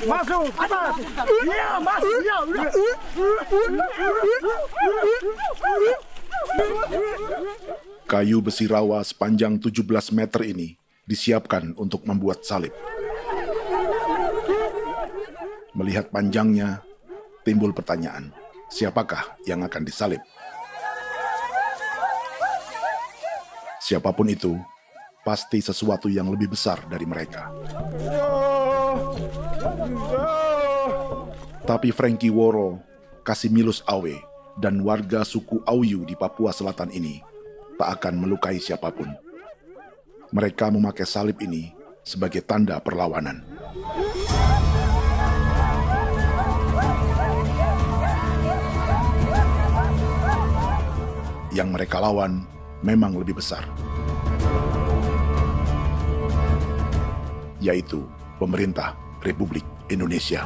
Masuk. Iya, masuk. Iya, udah. Kayu besi rawa sepanjang 17 meter ini disiapkan untuk membuat salib. Melihat panjangnya, timbul pertanyaan, siapakah yang akan disalib? Siapapun itu, pasti sesuatu yang lebih besar dari mereka. Tapi Frankie Woro, Casimilus Awe, dan warga suku Auyu di Papua Selatan ini tak akan melukai siapapun. Mereka memakai salib ini sebagai tanda perlawanan. Yang mereka lawan memang lebih besar, yaitu pemerintah Republik Indonesia.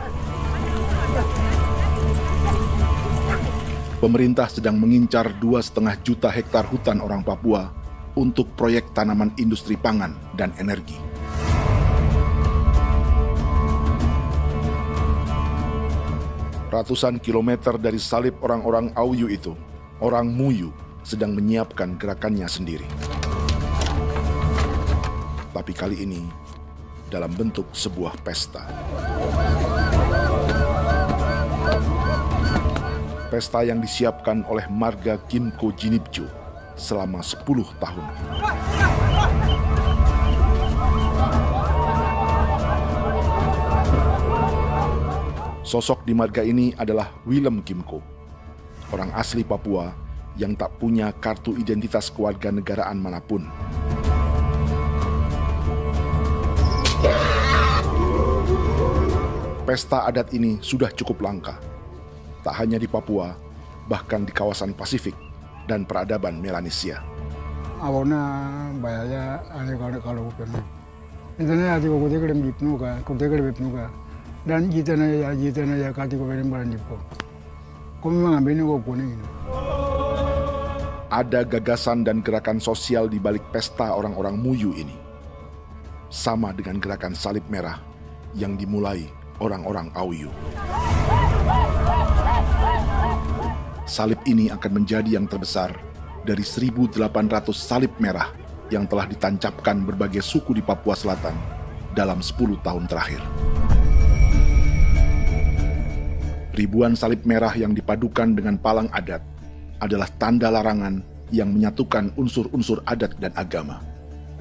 Pemerintah sedang mengincar 2,5 juta hektar hutan orang Papua untuk proyek tanaman industri pangan dan energi. Ratusan kilometer dari salib orang-orang Auyu itu, orang Muyu sedang menyiapkan gerakannya sendiri. Tapi kali ini dalam bentuk sebuah pesta. Pesta yang disiapkan oleh marga Kimco Jinibju selama 10 tahun. Sosok di marga ini adalah Willem Kimco, orang asli Papua yang tak punya kartu identitas kewarganegaraan manapun. Pesta adat ini sudah cukup langka, tak hanya di Papua, bahkan di kawasan Pasifik dan peradaban Melanesia. Awalnya bayarnya kalau bukan. Intinya hati kau tidak bipnuka, dan jitana ya kati kau beri barang dipo. Kau memang ambil kau kuning. Ada gagasan dan gerakan sosial di balik pesta orang-orang Muyu ini, sama dengan gerakan salib merah yang dimulai orang-orang Auyu. Salib ini akan menjadi yang terbesar dari 1.800 salib merah yang telah ditancapkan berbagai suku di Papua Selatan dalam 10 tahun terakhir. Ribuan salib merah yang dipadukan dengan palang adat adalah tanda larangan yang menyatukan unsur-unsur adat dan agama.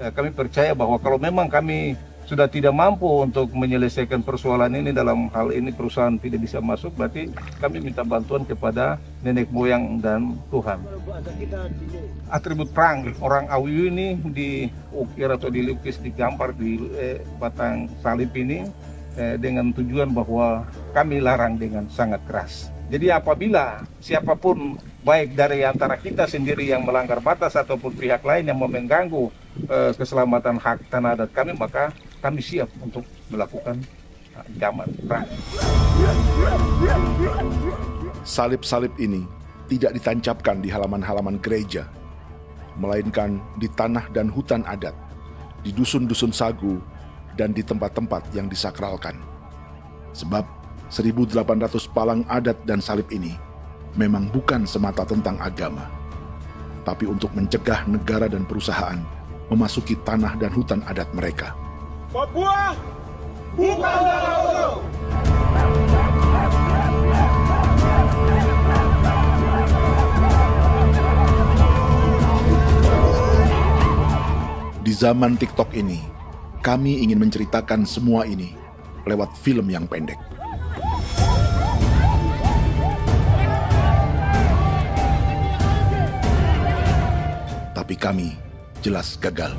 Kami percaya bahwa kalau memang kami sudah tidak mampu untuk menyelesaikan persoalan ini, dalam hal ini perusahaan tidak bisa masuk, berarti kami minta bantuan kepada nenek moyang dan Tuhan. Atribut perang orang Auyu ini diukir atau dilukis, digambar di batang salib ini dengan tujuan bahwa kami larang dengan sangat keras. Jadi apabila siapapun, baik dari antara kita sendiri yang melanggar batas ataupun pihak lain yang mengganggu keselamatan hak tanah adat kami, maka kami siap untuk melakukan ancaman perang. Salib-salib ini tidak ditancapkan di halaman-halaman gereja, melainkan di tanah dan hutan adat, di dusun-dusun sagu, dan di tempat-tempat yang disakralkan. Sebab 1.800 palang adat dan salib ini memang bukan semata tentang agama, tapi untuk mencegah negara dan perusahaan memasuki tanah dan hutan adat mereka. Papua bukan negara kosong. Di zaman TikTok ini, kami ingin menceritakan semua ini lewat film yang pendek. Tapi kami jelas gagal.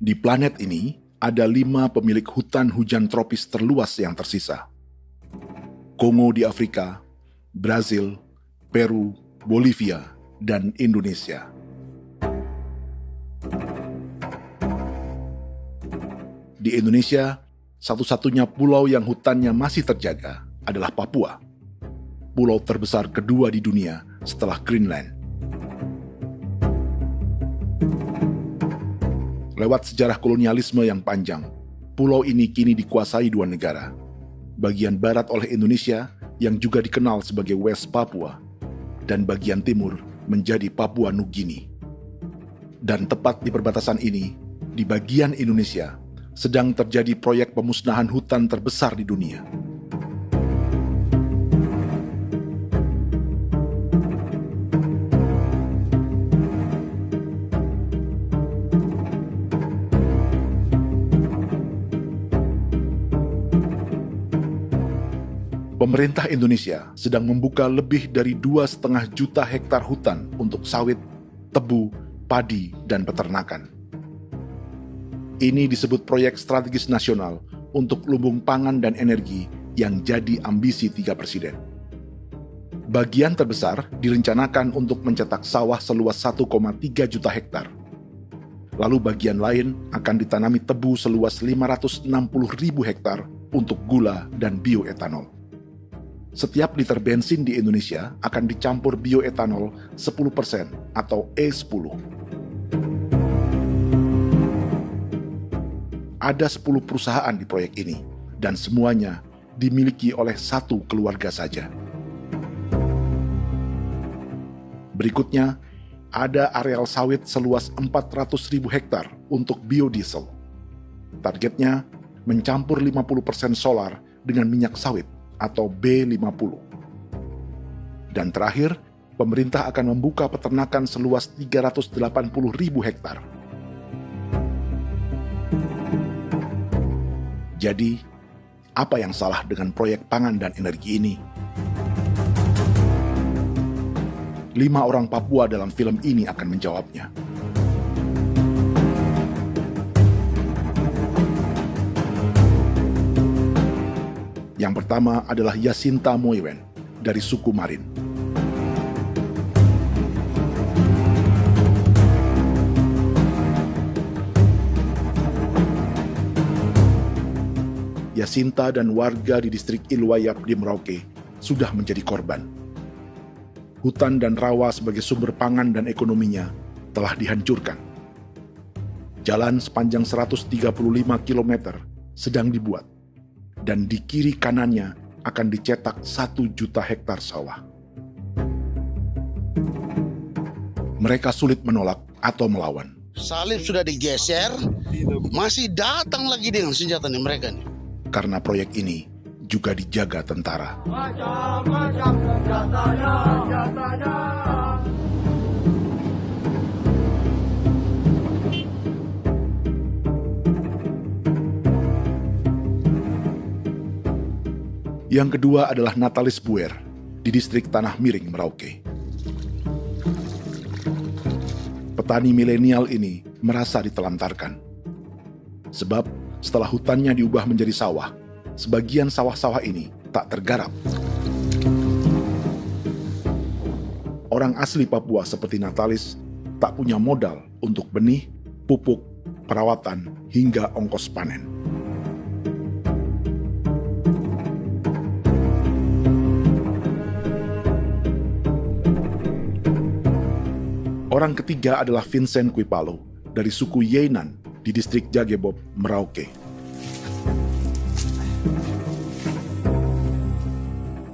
Di planet ini, ada 5 pemilik hutan hujan tropis terluas yang tersisa. Kongo di Afrika, Brazil, Peru, Bolivia, dan Indonesia. Di Indonesia, satu-satunya pulau yang hutannya masih terjaga adalah Papua, pulau terbesar kedua di dunia setelah Greenland. Lewat sejarah kolonialisme yang panjang, pulau ini kini dikuasai 2 negara. Bagian barat oleh Indonesia yang juga dikenal sebagai West Papua, dan bagian timur menjadi Papua Nugini. Dan tepat di perbatasan ini, di bagian Indonesia, sedang terjadi proyek pemusnahan hutan terbesar di dunia. Pemerintah Indonesia sedang membuka lebih dari 2,5 juta hektar hutan untuk sawit, tebu, padi, dan peternakan. Ini disebut proyek strategis nasional untuk lumbung pangan dan energi yang jadi ambisi 3 presiden. Bagian terbesar direncanakan untuk mencetak sawah seluas 1,3 juta hektar. Lalu bagian lain akan ditanami tebu seluas 560.000 hektar untuk gula dan bioetanol. Setiap liter bensin di Indonesia akan dicampur bioetanol 10% atau E10. Ada 10 perusahaan di proyek ini, dan semuanya dimiliki oleh 1 keluarga saja. Berikutnya, ada areal sawit seluas 400.000 hektar untuk biodiesel. Targetnya mencampur 50% solar dengan minyak sawit atau B50. Dan terakhir, pemerintah akan membuka peternakan seluas 380.000 hektar. Jadi, apa yang salah dengan proyek pangan dan energi ini? 5 orang Papua dalam film ini akan menjawabnya. Yang pertama adalah Yasinta Moiwen dari suku Marin. Yasinta dan warga di distrik Ilwayap di Merauke sudah menjadi korban. Hutan dan rawa sebagai sumber pangan dan ekonominya telah dihancurkan. Jalan sepanjang 135 km sedang dibuat, dan di kiri kanannya akan dicetak 1 juta hektar sawah. Mereka sulit menolak atau melawan. Salib sudah digeser, masih datang lagi dengan senjata mereka nih. Karena proyek ini juga dijaga tentara. Macam-macam senjatanya. Yang kedua adalah Natalis Buer di distrik Tanah Miring, Merauke. Petani milenial ini merasa ditelantarkan. Sebab setelah hutannya diubah menjadi sawah, sebagian sawah-sawah ini tak tergarap. Orang asli Papua seperti Natalis tak punya modal untuk benih, pupuk, perawatan, hingga ongkos panen. Orang ketiga adalah Vincent Kuipalo dari suku Yenan di distrik Jagebob, Merauke.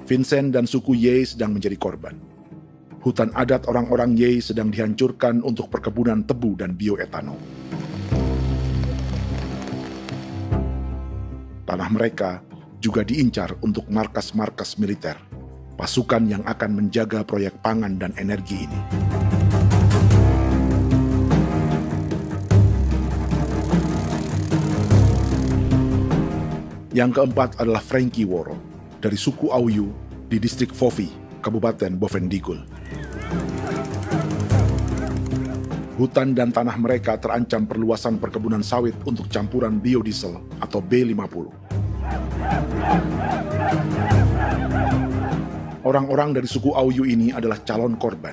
Vincent dan suku Ye sedang menjadi korban. Hutan adat orang-orang Ye sedang dihancurkan untuk perkebunan tebu dan bioetanol. Tanah mereka juga diincar untuk markas-markas militer, pasukan yang akan menjaga proyek pangan dan energi ini. Yang keempat adalah Frankie Woro dari suku Auyu di distrik Fofi, Kabupaten Bovendigul. Hutan dan tanah mereka terancam perluasan perkebunan sawit untuk campuran biodiesel atau B50. Orang-orang dari suku Auyu ini adalah calon korban.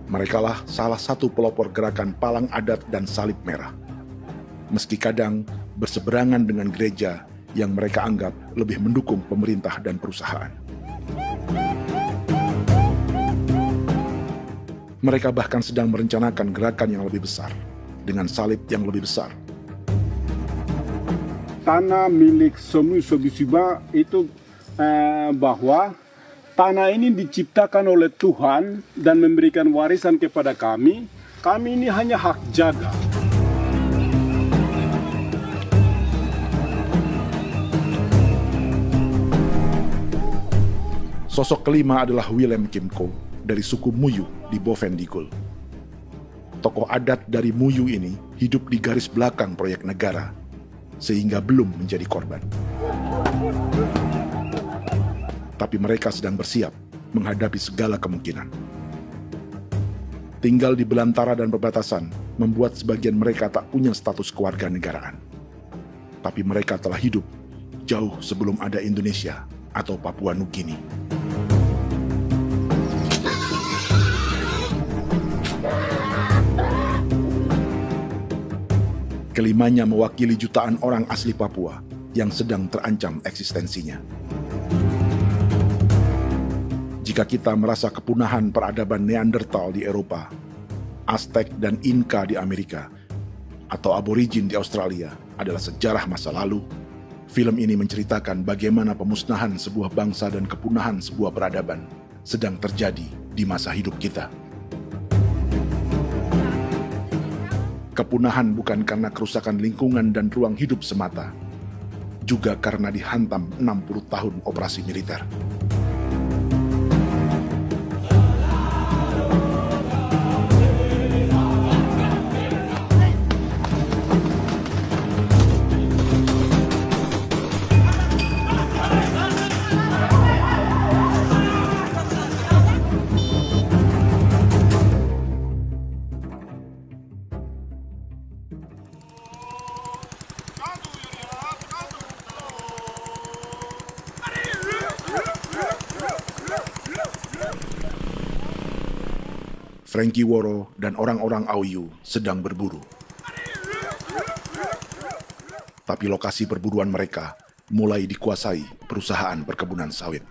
Merekalah salah satu pelopor gerakan Palang Adat dan Salib Merah. Meski kadang berseberangan dengan gereja yang mereka anggap lebih mendukung pemerintah dan perusahaan. Mereka bahkan sedang merencanakan gerakan yang lebih besar, dengan salib yang lebih besar. Tanah milik Somu Sobisiba itu bahwa tanah ini diciptakan oleh Tuhan dan memberikan warisan kepada kami. Kami ini hanya hak jaga. Sosok kelima adalah Willem Kimco dari suku Muyu di Bovendigul. Tokoh adat dari Muyu ini hidup di garis belakang proyek negara, sehingga belum menjadi korban. Tapi mereka sedang bersiap menghadapi segala kemungkinan. Tinggal di belantara dan perbatasan membuat sebagian mereka tak punya status kewarganegaraan. Tapi mereka telah hidup jauh sebelum ada Indonesia atau Papua Nugini. Kelimanya mewakili jutaan orang asli Papua yang sedang terancam eksistensinya. Jika kita merasa kepunahan peradaban Neanderthal di Eropa, Aztec dan Inca di Amerika, atau aborigin di Australia adalah sejarah masa lalu, film ini menceritakan bagaimana pemusnahan sebuah bangsa dan kepunahan sebuah peradaban sedang terjadi di masa hidup kita. Kepunahan bukan karena kerusakan lingkungan dan ruang hidup semata, juga karena dihantam 60 tahun operasi militer. Frankie Woro dan orang-orang Auyu sedang berburu. Tapi lokasi perburuan mereka mulai dikuasai perusahaan perkebunan sawit.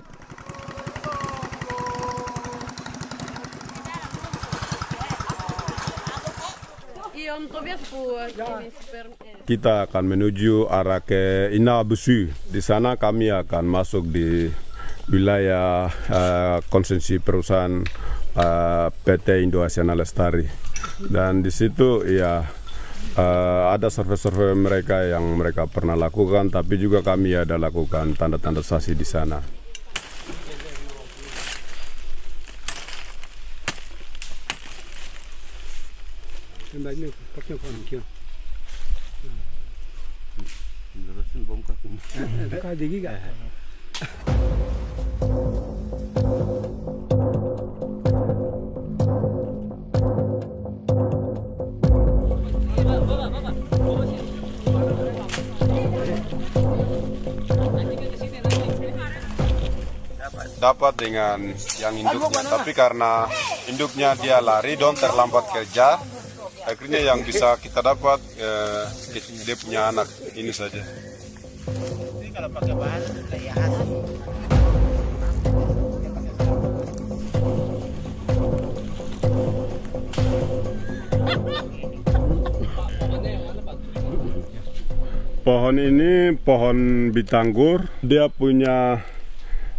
Kita akan menuju arah ke Inabusu. Di sana kami akan masuk di wilayah konsesi perusahaan PT Indo Asiana Lestari, dan di situ ya ada survei-survei mereka yang mereka pernah lakukan, tapi juga kami ada lakukan tanda-tanda saksi di sana. Dapat dengan yang induknya, tapi karena induknya dia lari dan terlambat kerja, akhirnya yang bisa kita dapat dia punya anak ini saja. Ini kalau pakai bahan kayak hasil. Pohon ini pohon bitanggur, dia punya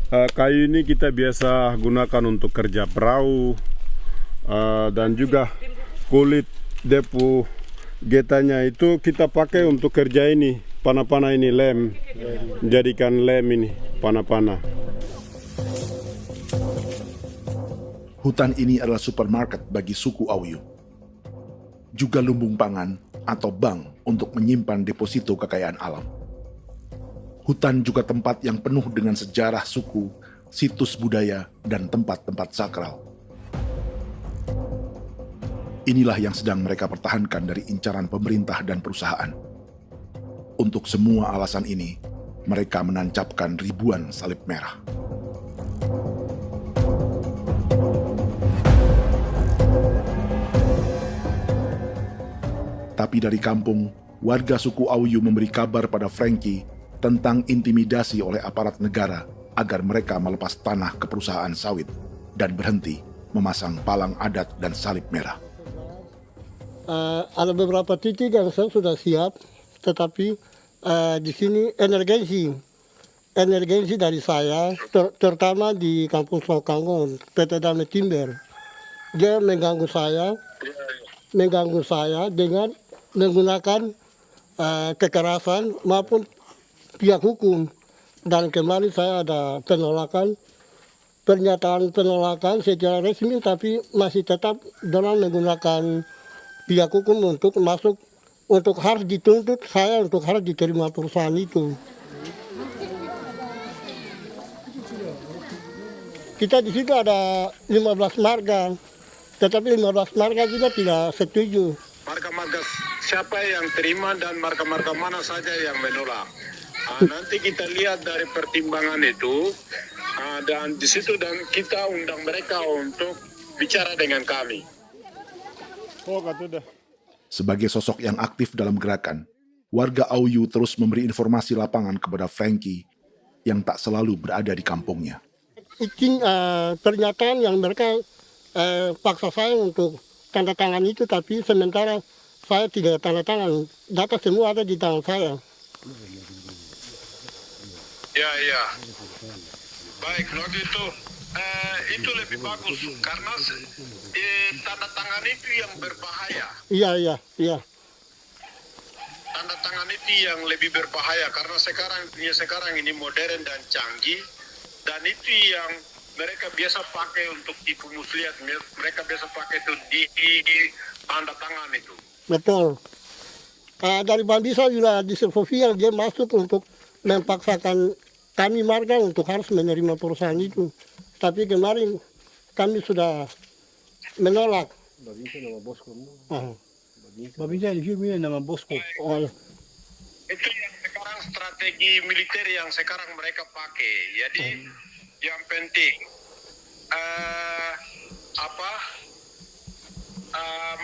kayu ini kita biasa gunakan untuk kerja perahu, dan juga kulit depu getanya itu kita pakai untuk kerja ini, panah-panah ini lem, jadikan lem ini, panah-panah. Hutan ini adalah supermarket bagi suku Auyu. Juga lumbung pangan atau bank untuk menyimpan deposito kekayaan alam. Hutan juga tempat yang penuh dengan sejarah suku, situs budaya, dan tempat-tempat sakral. Inilah yang sedang mereka pertahankan dari incaran pemerintah dan perusahaan. Untuk semua alasan ini, mereka menancapkan ribuan salib merah. Tapi dari kampung, warga suku Auyu memberi kabar pada Frankie tentang intimidasi oleh aparat negara agar mereka melepas tanah ke perusahaan sawit dan berhenti memasang palang adat dan salib merah. Ada beberapa titik yang saya sudah siap, tetapi di sini emergensi dari saya, terutama di Kampung Sokangon, PT Damai Timber. Dia mengganggu saya dengan menggunakan kekerasan maupun pihak hukum. Dan kemarin saya ada pernyataan penolakan secara resmi, tapi masih tetap dengan menggunakan pihak hukum untuk masuk, untuk harus dituntut saya untuk harus diterima perusahaan itu. Kita di situ ada 15 marga, tetapi 15 marga juga tidak setuju. Marga-marga siapa yang terima dan marga-marga mana saja yang menolak. Nanti kita lihat dari pertimbangan itu, dan di situ dan kita undang mereka untuk bicara dengan kami. Sebagai sosok yang aktif dalam gerakan, warga Auyu terus memberi informasi lapangan kepada Frankie yang tak selalu berada di kampungnya. Izin pernyataan yang mereka paksa saya untuk tanda tangan itu, tapi sementara saya tidak tanda tangan. Data semua ada di tangan saya. Ya. Baik, kalau gitu itu lebih bagus karena tanda tangan itu yang berbahaya. Iya. Tanda tangan itu yang lebih berbahaya karena sekarang ini modern dan canggih, dan itu yang mereka biasa pakai untuk tipu muslihat. Mereka biasa pakai itu di tanda tangan itu. Betul. Dari Bambisa juga di Sofia dia masuk untuk memaksakan kami marga untuk harus menerima perusahaan itu. Tapi kemarin kami sudah menolak. Babinsa nama bosku. Babinsa di sini nama bosku. Itu yang sekarang strategi militer yang sekarang mereka pakai. Jadi yang penting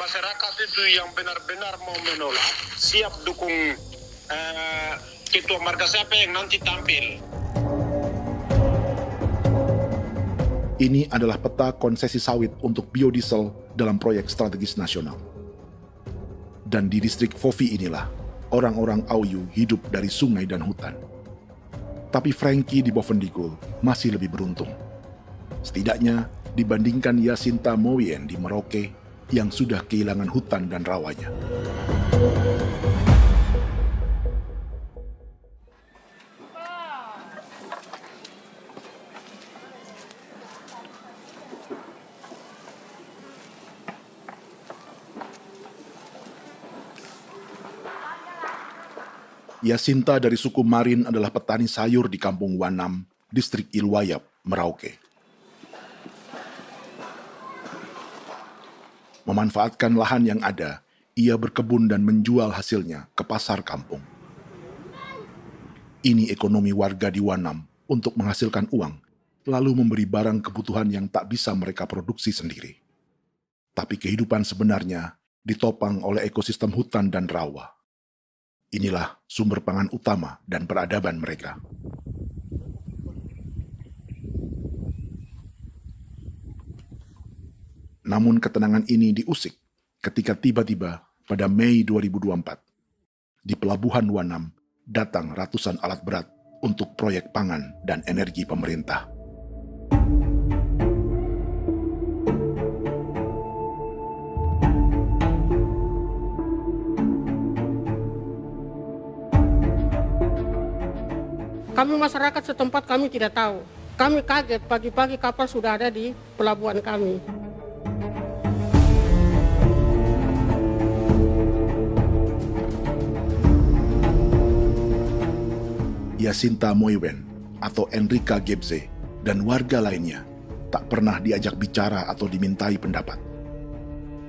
masyarakat itu yang benar-benar mau menolak siap dukung ketua marga siapa yang nanti tampil. Ini adalah peta konsesi sawit untuk biodiesel dalam proyek strategis nasional. Dan di distrik Fofi inilah, orang-orang Auyu hidup dari sungai dan hutan. Tapi Frankie di Bovendigul masih lebih beruntung. Setidaknya dibandingkan Yasinta Moyen di Merauke yang sudah kehilangan hutan dan rawanya. Yasinta dari suku Marin adalah petani sayur di Kampung Wanam, distrik Ilwayap, Merauke. Memanfaatkan lahan yang ada, ia berkebun dan menjual hasilnya ke pasar kampung. Ini ekonomi warga di Wanam untuk menghasilkan uang, lalu memberi barang kebutuhan yang tak bisa mereka produksi sendiri. Tapi kehidupan sebenarnya ditopang oleh ekosistem hutan dan rawa. Inilah sumber pangan utama dan peradaban mereka. Namun ketenangan ini diusik ketika tiba-tiba pada Mei 2024, di Pelabuhan Wanam datang ratusan alat berat untuk proyek pangan dan energi pemerintah. Kami masyarakat setempat kami tidak tahu. Kami kaget pagi-pagi kapal sudah ada di pelabuhan kami. Yasinta Moywen atau Enrika Gebze dan warga lainnya tak pernah diajak bicara atau dimintai pendapat.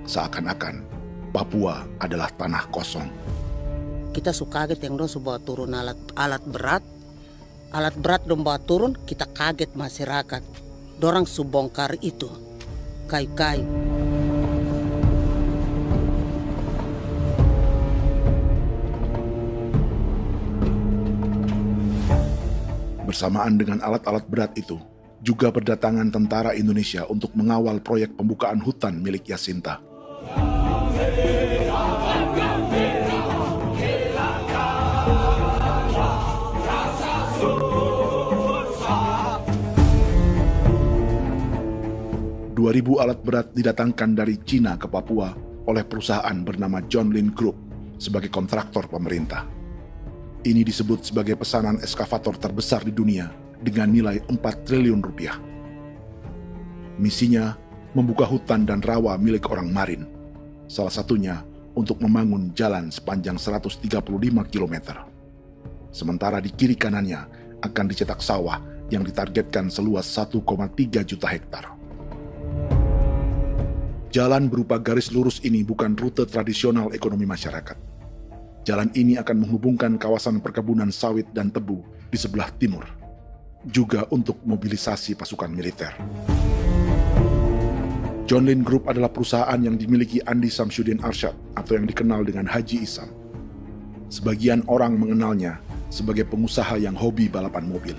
Seakan-akan Papua adalah tanah kosong. Kita suka kaget yang dong bawa turun alat berat dong bawa turun, kita kaget masyarakat. Dorang subongkar itu kayu-kayu. Bersamaan dengan alat-alat berat itu, juga berdatangan tentara Indonesia untuk mengawal proyek pembukaan hutan milik Jacinta. Ribu alat berat didatangkan dari Cina ke Papua oleh perusahaan bernama John Lin Group sebagai kontraktor pemerintah. Ini disebut sebagai pesanan eskavator terbesar di dunia dengan nilai 4 triliun rupiah. Misinya membuka hutan dan rawa milik orang Marin, salah satunya untuk membangun jalan sepanjang 135 km. Sementara di kiri kanannya akan dicetak sawah yang ditargetkan seluas 1,3 juta hektar. Jalan berupa garis lurus ini bukan rute tradisional ekonomi masyarakat. Jalan ini akan menghubungkan kawasan perkebunan sawit dan tebu di sebelah timur, juga untuk mobilisasi pasukan militer. John Lin Group adalah perusahaan yang dimiliki Andi Samsudin Arsyad atau yang dikenal dengan Haji Isam. Sebagian orang mengenalnya sebagai pengusaha yang hobi balapan mobil.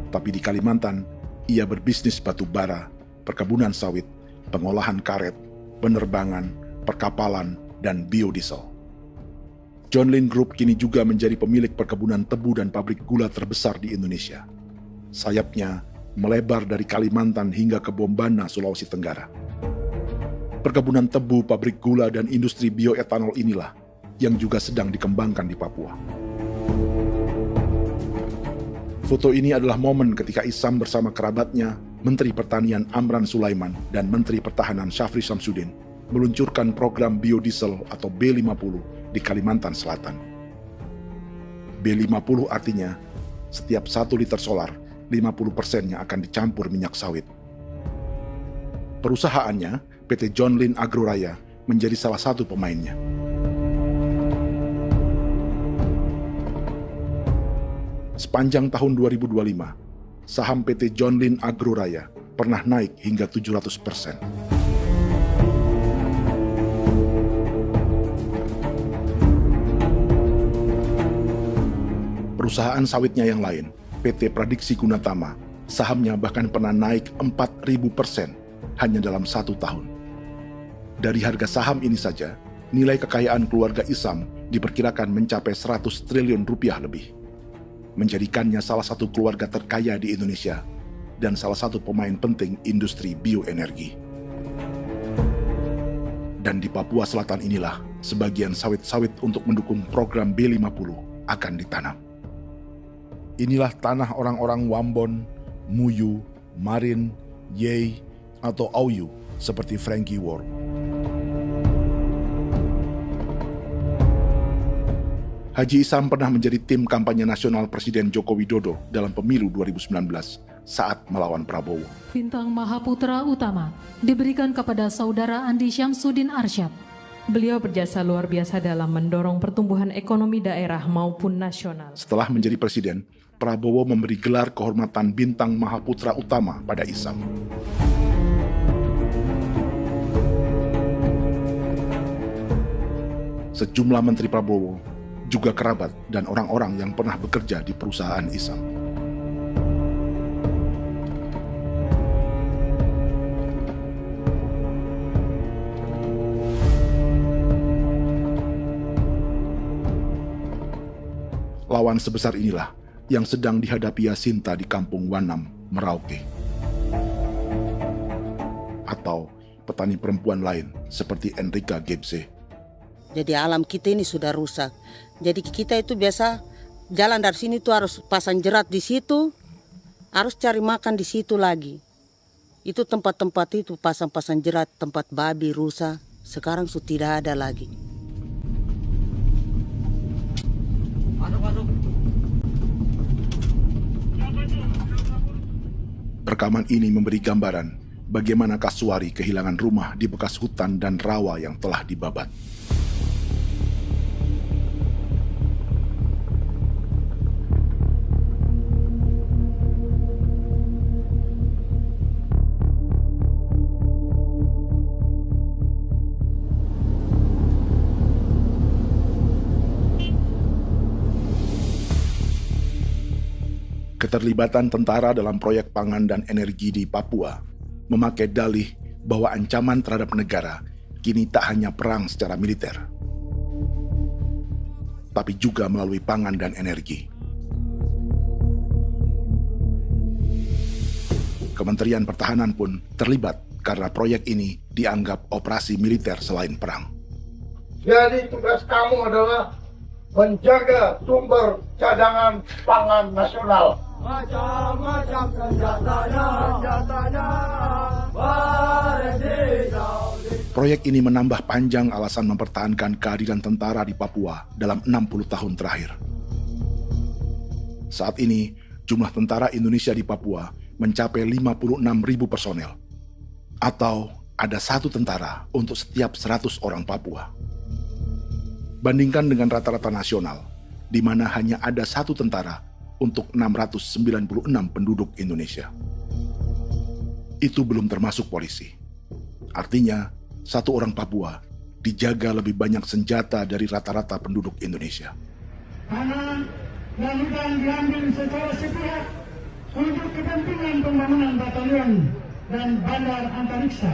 Tapi di Kalimantan, ia berbisnis batu bara, perkebunan sawit, pengolahan karet, penerbangan, perkapalan, dan biodiesel. John Lin Group kini juga menjadi pemilik perkebunan tebu dan pabrik gula terbesar di Indonesia. Sayapnya melebar dari Kalimantan hingga ke Bombana, Sulawesi Tenggara. Perkebunan tebu, pabrik gula, dan industri bioetanol inilah yang juga sedang dikembangkan di Papua. Foto ini adalah momen ketika Isam bersama kerabatnya, Menteri Pertanian Amran Sulaiman dan Menteri Pertahanan Syafri Samsudin meluncurkan program biodiesel atau B50 di Kalimantan Selatan. B50 artinya setiap 1 liter solar, 50%-nya akan dicampur minyak sawit. Perusahaannya, PT John Lin Agroraya, menjadi salah satu pemainnya. Sepanjang tahun 2025, saham PT John Lin Agroraya pernah naik hingga 700%. Perusahaan sawitnya yang lain, PT Pradiksi Gunatama, sahamnya bahkan pernah naik 4.000% hanya dalam 1 tahun. Dari harga saham ini saja, nilai kekayaan keluarga Isam diperkirakan mencapai 100 triliun rupiah lebih, menjadikannya salah satu keluarga terkaya di Indonesia dan salah satu pemain penting industri bioenergi. Dan di Papua Selatan inilah sebagian sawit-sawit untuk mendukung program B50 akan ditanam. Inilah tanah orang-orang Wambon, Muyu, Marin, Yei, atau Auyu seperti Frankie Ward. Haji Isam pernah menjadi tim kampanye nasional Presiden Joko Widodo dalam pemilu 2019 saat melawan Prabowo. Bintang Mahaputra Utama diberikan kepada Saudara Andi Syamsuddin Arsyad. Beliau berjasa luar biasa dalam mendorong pertumbuhan ekonomi daerah maupun nasional. Setelah menjadi presiden, Prabowo memberi gelar kehormatan Bintang Mahaputra Utama pada Isam. Sejumlah menteri Prabowo, juga kerabat dan orang-orang yang pernah bekerja di perusahaan Isam. Lawan sebesar inilah yang sedang dihadapi Jacinta di kampung Wanam, Merauke. Atau petani perempuan lain seperti Enrika Gebse. Jadi alam kita ini sudah rusak. Jadi kita itu biasa jalan dari sini tuh harus pasang jerat di situ, harus cari makan di situ lagi. Itu tempat-tempat itu pasang-pasang jerat, tempat babi, rusa, sekarang sudah tidak ada lagi. Rekaman ini memberi gambaran bagaimana Kasuari kehilangan rumah di bekas hutan dan rawa yang telah dibabat. Keterlibatan tentara dalam proyek pangan dan energi di Papua memakai dalih bahwa ancaman terhadap negara kini tak hanya perang secara militer, tapi juga melalui pangan dan energi. Kementerian Pertahanan pun terlibat karena proyek ini dianggap operasi militer selain perang. Jadi tugas kamu adalah menjaga sumber cadangan pangan nasional. Macam-macam senjatanya, Proyek ini menambah panjang alasan mempertahankan kehadiran tentara di Papua dalam 60 tahun terakhir. Saat ini, jumlah tentara Indonesia di Papua mencapai 56.000 personel, atau ada 1 tentara untuk setiap 100 orang Papua. Bandingkan dengan rata-rata nasional, di mana hanya ada 1 tentara untuk 696 penduduk Indonesia. Itu belum termasuk polisi. Artinya, 1 orang Papua dijaga lebih banyak senjata dari rata-rata penduduk Indonesia. Tanah dan hutan diambil secara sepihak untuk kepentingan pembangunan batalion dan bandar antariksa.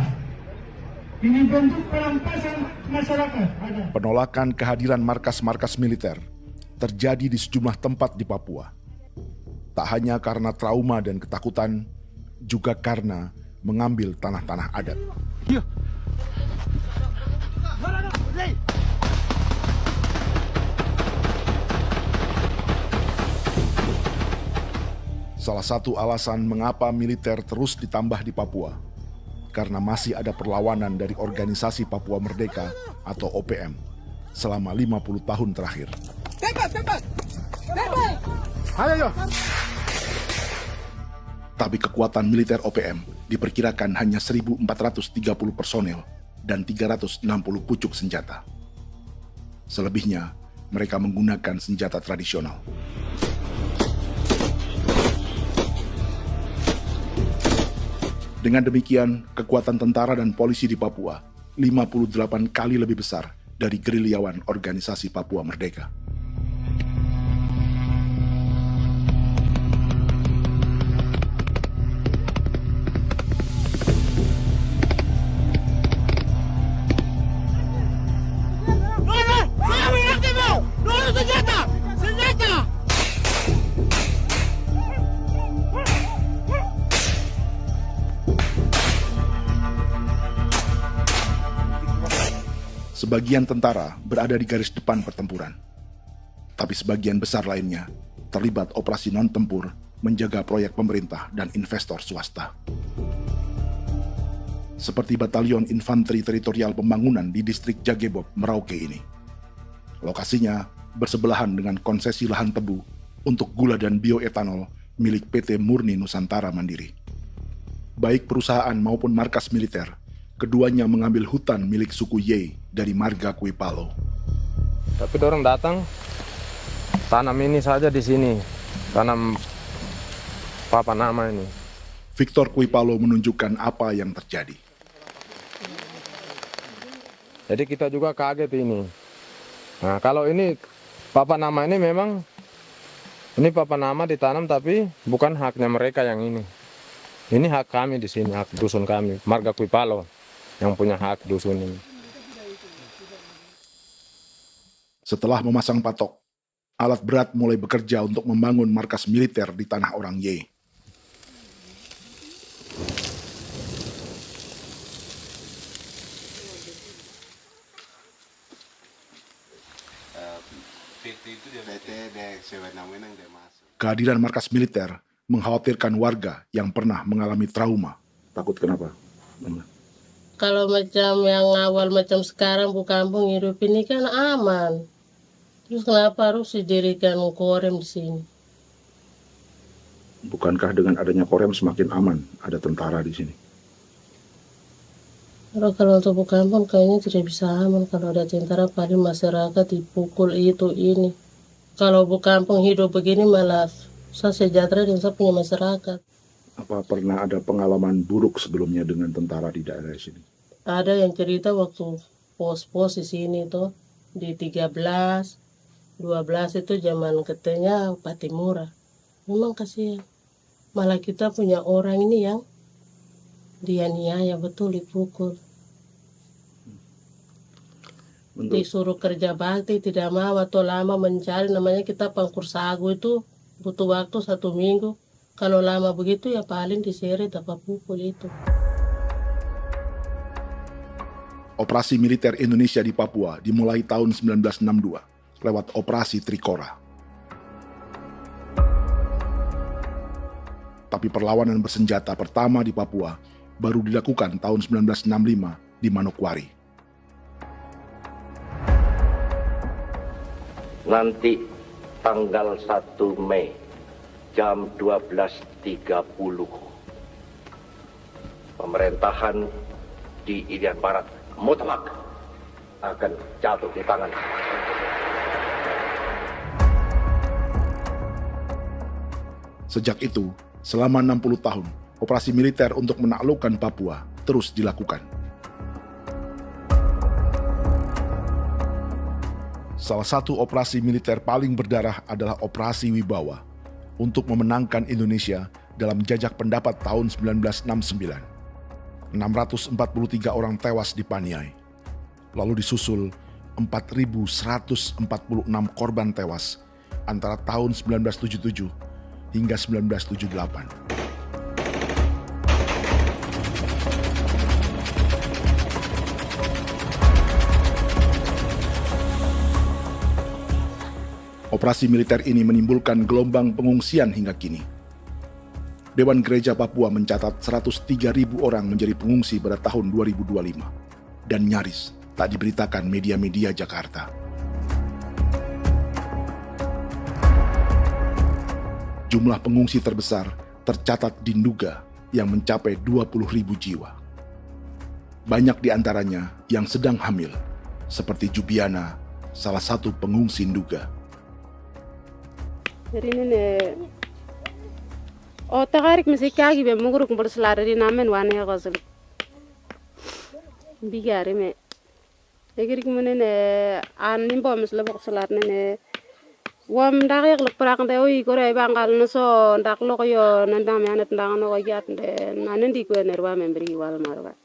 Ini bentuk perampasan masyarakat. Penolakan kehadiran markas-markas militer terjadi di sejumlah tempat di Papua. Tak hanya karena trauma dan ketakutan, juga karena mengambil tanah-tanah adat. Salah satu alasan mengapa militer terus ditambah di Papua, karena masih ada perlawanan dari Organisasi Papua Merdeka atau OPM selama 50 tahun terakhir. Ayo. Tapi kekuatan militer OPM diperkirakan hanya 1.430 personel dan 360 pucuk senjata. Selebihnya, mereka menggunakan senjata tradisional. Dengan demikian, kekuatan tentara dan polisi di Papua 58 kali lebih besar dari gerilyawan Organisasi Papua Merdeka. Sebagian tentara berada di garis depan pertempuran, tapi sebagian besar lainnya terlibat operasi non-tempur menjaga proyek pemerintah dan investor swasta. Seperti Batalion Infanteri Teritorial Pembangunan di distrik Jagebob, Merauke ini. Lokasinya bersebelahan dengan konsesi lahan tebu untuk gula dan bioetanol milik PT Murni Nusantara Mandiri. Baik perusahaan maupun markas militer, keduanya mengambil hutan milik suku Ye dari marga Kuipalo. Tapi dorong datang, tanam ini saja di sini, tanam papan nama ini. Victor Kuipalo menunjukkan apa yang terjadi. Jadi kita juga kaget ini. Nah, kalau ini papan nama ini memang, ini papan nama ditanam tapi bukan haknya mereka yang ini. Ini hak kami di sini, hak dusun kami, marga Kuipalo yang punya hak dusun ini. Setelah memasang patok, alat berat mulai bekerja untuk membangun markas militer di tanah orang Ye. Kehadiran markas militer mengkhawatirkan warga yang pernah mengalami trauma. Takut kenapa? Kalau macam yang awal macam sekarang bu kampung hidup ini kan aman. Terus kenapa harus didirikan korem di sini? Bukankah dengan adanya Korem semakin aman ada tentara di sini? Kalau untuk kampung kayaknya tidak bisa aman kalau ada tentara, paling masyarakat dipukul itu ini. Kalau kampung hidup begini malah saya sejahtera dan saya punya masyarakat. Apa pernah ada pengalaman buruk sebelumnya dengan tentara di daerah sini? Ada yang cerita waktu pos-pos di sini tuh di 13, 12 itu zaman katanya Patimura. Memang kasihan. Malah kita punya orang ini yang dianiaya betul, dipukul. Disuruh kerja bakti tidak mau atau lama mencari, namanya kita pangkur sagu itu butuh waktu 1 minggu. Kalau lama begitu ya paling diseret apa pukul itu. Operasi militer Indonesia di Papua dimulai tahun 1962 lewat Operasi Trikora. Tapi perlawanan bersenjata pertama di Papua baru dilakukan tahun 1965 di Manokwari. Nanti tanggal 1 Mei jam 12.30 pemerintahan di Irian Barat mutlak akan jatuh di tangan. Sejak itu, selama 60 tahun, operasi militer untuk menaklukkan Papua terus dilakukan. Salah satu operasi militer paling berdarah adalah Operasi Wibawa untuk memenangkan Indonesia dalam jajak pendapat tahun 1969. 643 orang tewas di Paniai. Lalu disusul 4.146 korban tewas antara tahun 1977 hingga 1978. Operasi militer ini menimbulkan gelombang pengungsian hingga kini. Dewan Gereja Papua mencatat 103.000 orang menjadi pengungsi pada tahun 2025 dan nyaris tak diberitakan media-media Jakarta. Jumlah pengungsi terbesar tercatat di Nduga yang mencapai 20.000 jiwa. Banyak di antaranya yang sedang hamil, seperti Jubiana, salah satu pengungsi Nduga. Jadi ini tagarik mesti kagi be muguruk berselari di namen wane gosel. Bigari me. Egirik menene an nimbo misle berselar nene. Wam darik lek prak de oi kore bangal no so ndak lo yo nandam yanet ndang no yat de nanen di ko nerwa membri wal marwa.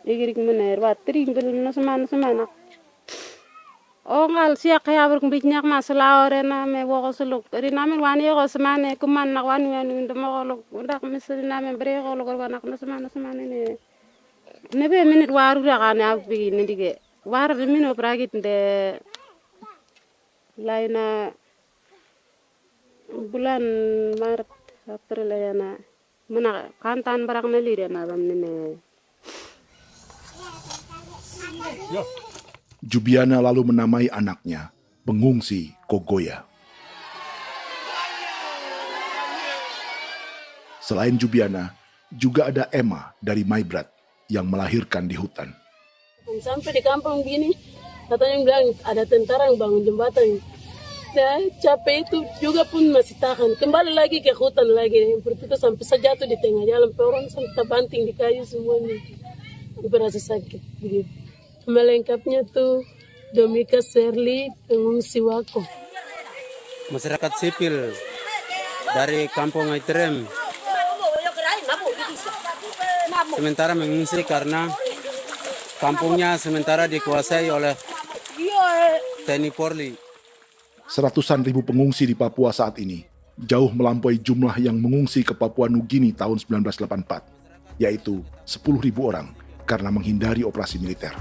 Egirik menene wa tri bel no semana. O ngal siya kaya berkumpit nyak masalah orena me wo suluk ri namen wani ko semane kuman nak wani ndemo ko ndak misri namen bre ko lo ko nak no semane ne be minute waru ra kana bi ni dige war be mino pragit de laina bulan Maret April yana mana kantan barak na lire na bam ne. Jubiana lalu menamai anaknya pengungsi Kogoya. Selain Jubiana, juga ada Emma dari Maibrat yang melahirkan di hutan. Sampai di kampung gini, katanya bilang ada tentara yang bangun jembatan. Nah, capek itu juga pun masih tahan. Kembali lagi ke hutan lagi. Seperti itu sampai sejatuh di tengah jalan. Orang sampai banting di kayu semuanya. Berasa sakit begitu. Melengkapnya tuh Domika Serli, pengungsi Wako. Masyarakat sipil dari kampung Aitrem sementara mengungsi karena kampungnya sementara dikuasai oleh TNI Polri. Seratusan ribu pengungsi di Papua saat ini jauh melampaui jumlah yang mengungsi ke Papua Nugini tahun 1984, yaitu 10.000 orang karena menghindari operasi militer.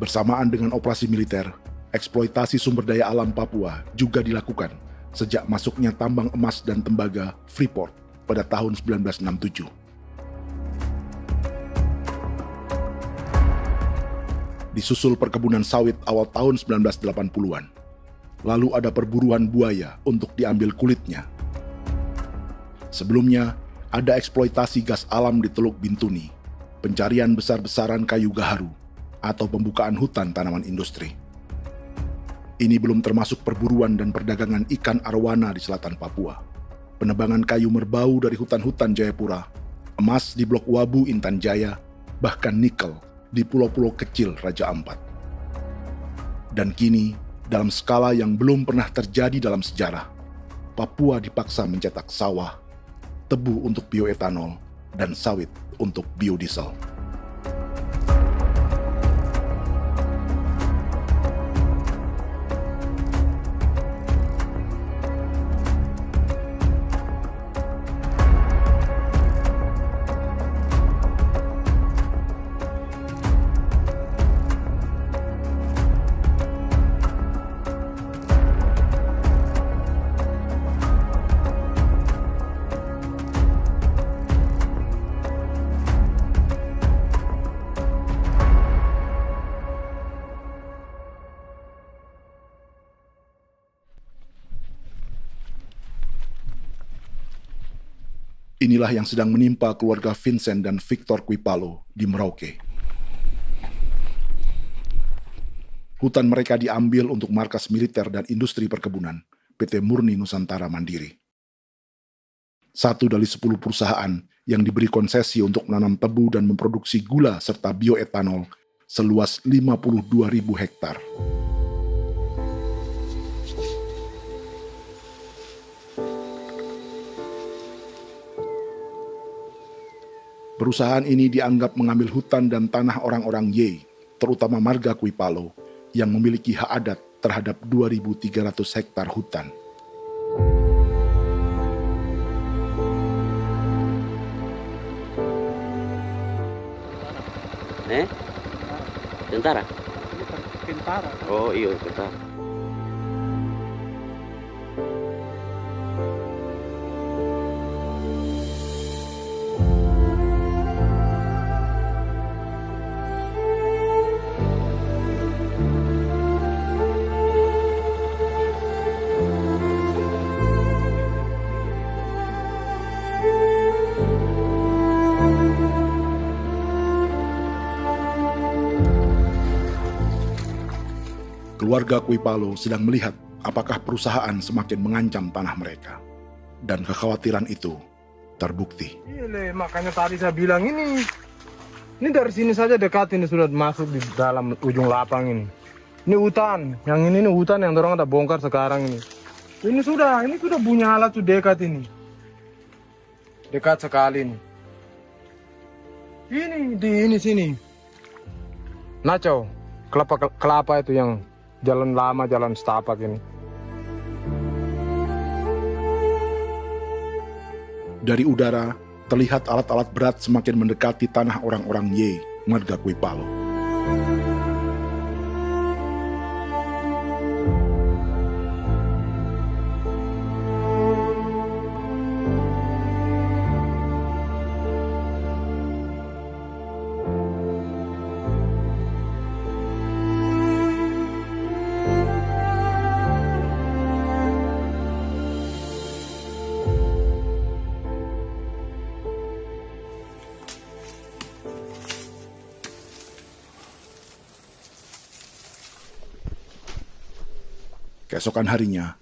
Bersamaan dengan operasi militer, eksploitasi sumber daya alam Papua juga dilakukan sejak masuknya tambang emas dan tembaga Freeport pada tahun 1967. Disusul perkebunan sawit awal tahun 1980-an. Lalu ada perburuan buaya untuk diambil kulitnya. Sebelumnya, ada eksploitasi gas alam di Teluk Bintuni, pencarian besar-besaran kayu gaharu, atau pembukaan hutan tanaman industri. Ini belum termasuk perburuan dan perdagangan ikan arwana di selatan Papua, penebangan kayu merbau dari hutan-hutan Jayapura, emas di Blok Wabu Intan Jaya, bahkan nikel di pulau-pulau kecil Raja Ampat. Dan kini, dalam skala yang belum pernah terjadi dalam sejarah, Papua dipaksa mencetak sawah, tebu untuk bioetanol, dan sawit untuk biodiesel. Inilah yang sedang menimpa keluarga Vincent dan Victor Kuipalo di Merauke. Hutan mereka diambil untuk markas militer dan industri perkebunan, PT Murni Nusantara Mandiri. 1 dari 10 perusahaan yang diberi konsesi untuk menanam tebu dan memproduksi gula serta bioetanol seluas 52.000 hektar. Perusahaan ini dianggap mengambil hutan dan tanah orang-orang Ye, terutama marga Kuipalo, yang memiliki hak adat terhadap 2.300 hektar hutan. Tentara? Tentara. Oh iya, tentara. Keluarga Kuipalo sedang melihat apakah perusahaan semakin mengancam tanah mereka. Dan kekhawatiran itu terbukti. Iya, makanya tadi saya bilang ini dari sini saja dekat, ini sudah masuk di dalam ujung lapang ini. Ini hutan, yang ini hutan yang orang ada bongkar sekarang ini. Ini sudah punya alat tuh dekat ini. Dekat sekali ini. Ini di sini. Nacau, kelapa itu yang jalan lama, jalan setapak ini. Dari udara, terlihat alat-alat berat semakin mendekati tanah orang-orang Ye, marga Kuipalo. Keesokan harinya,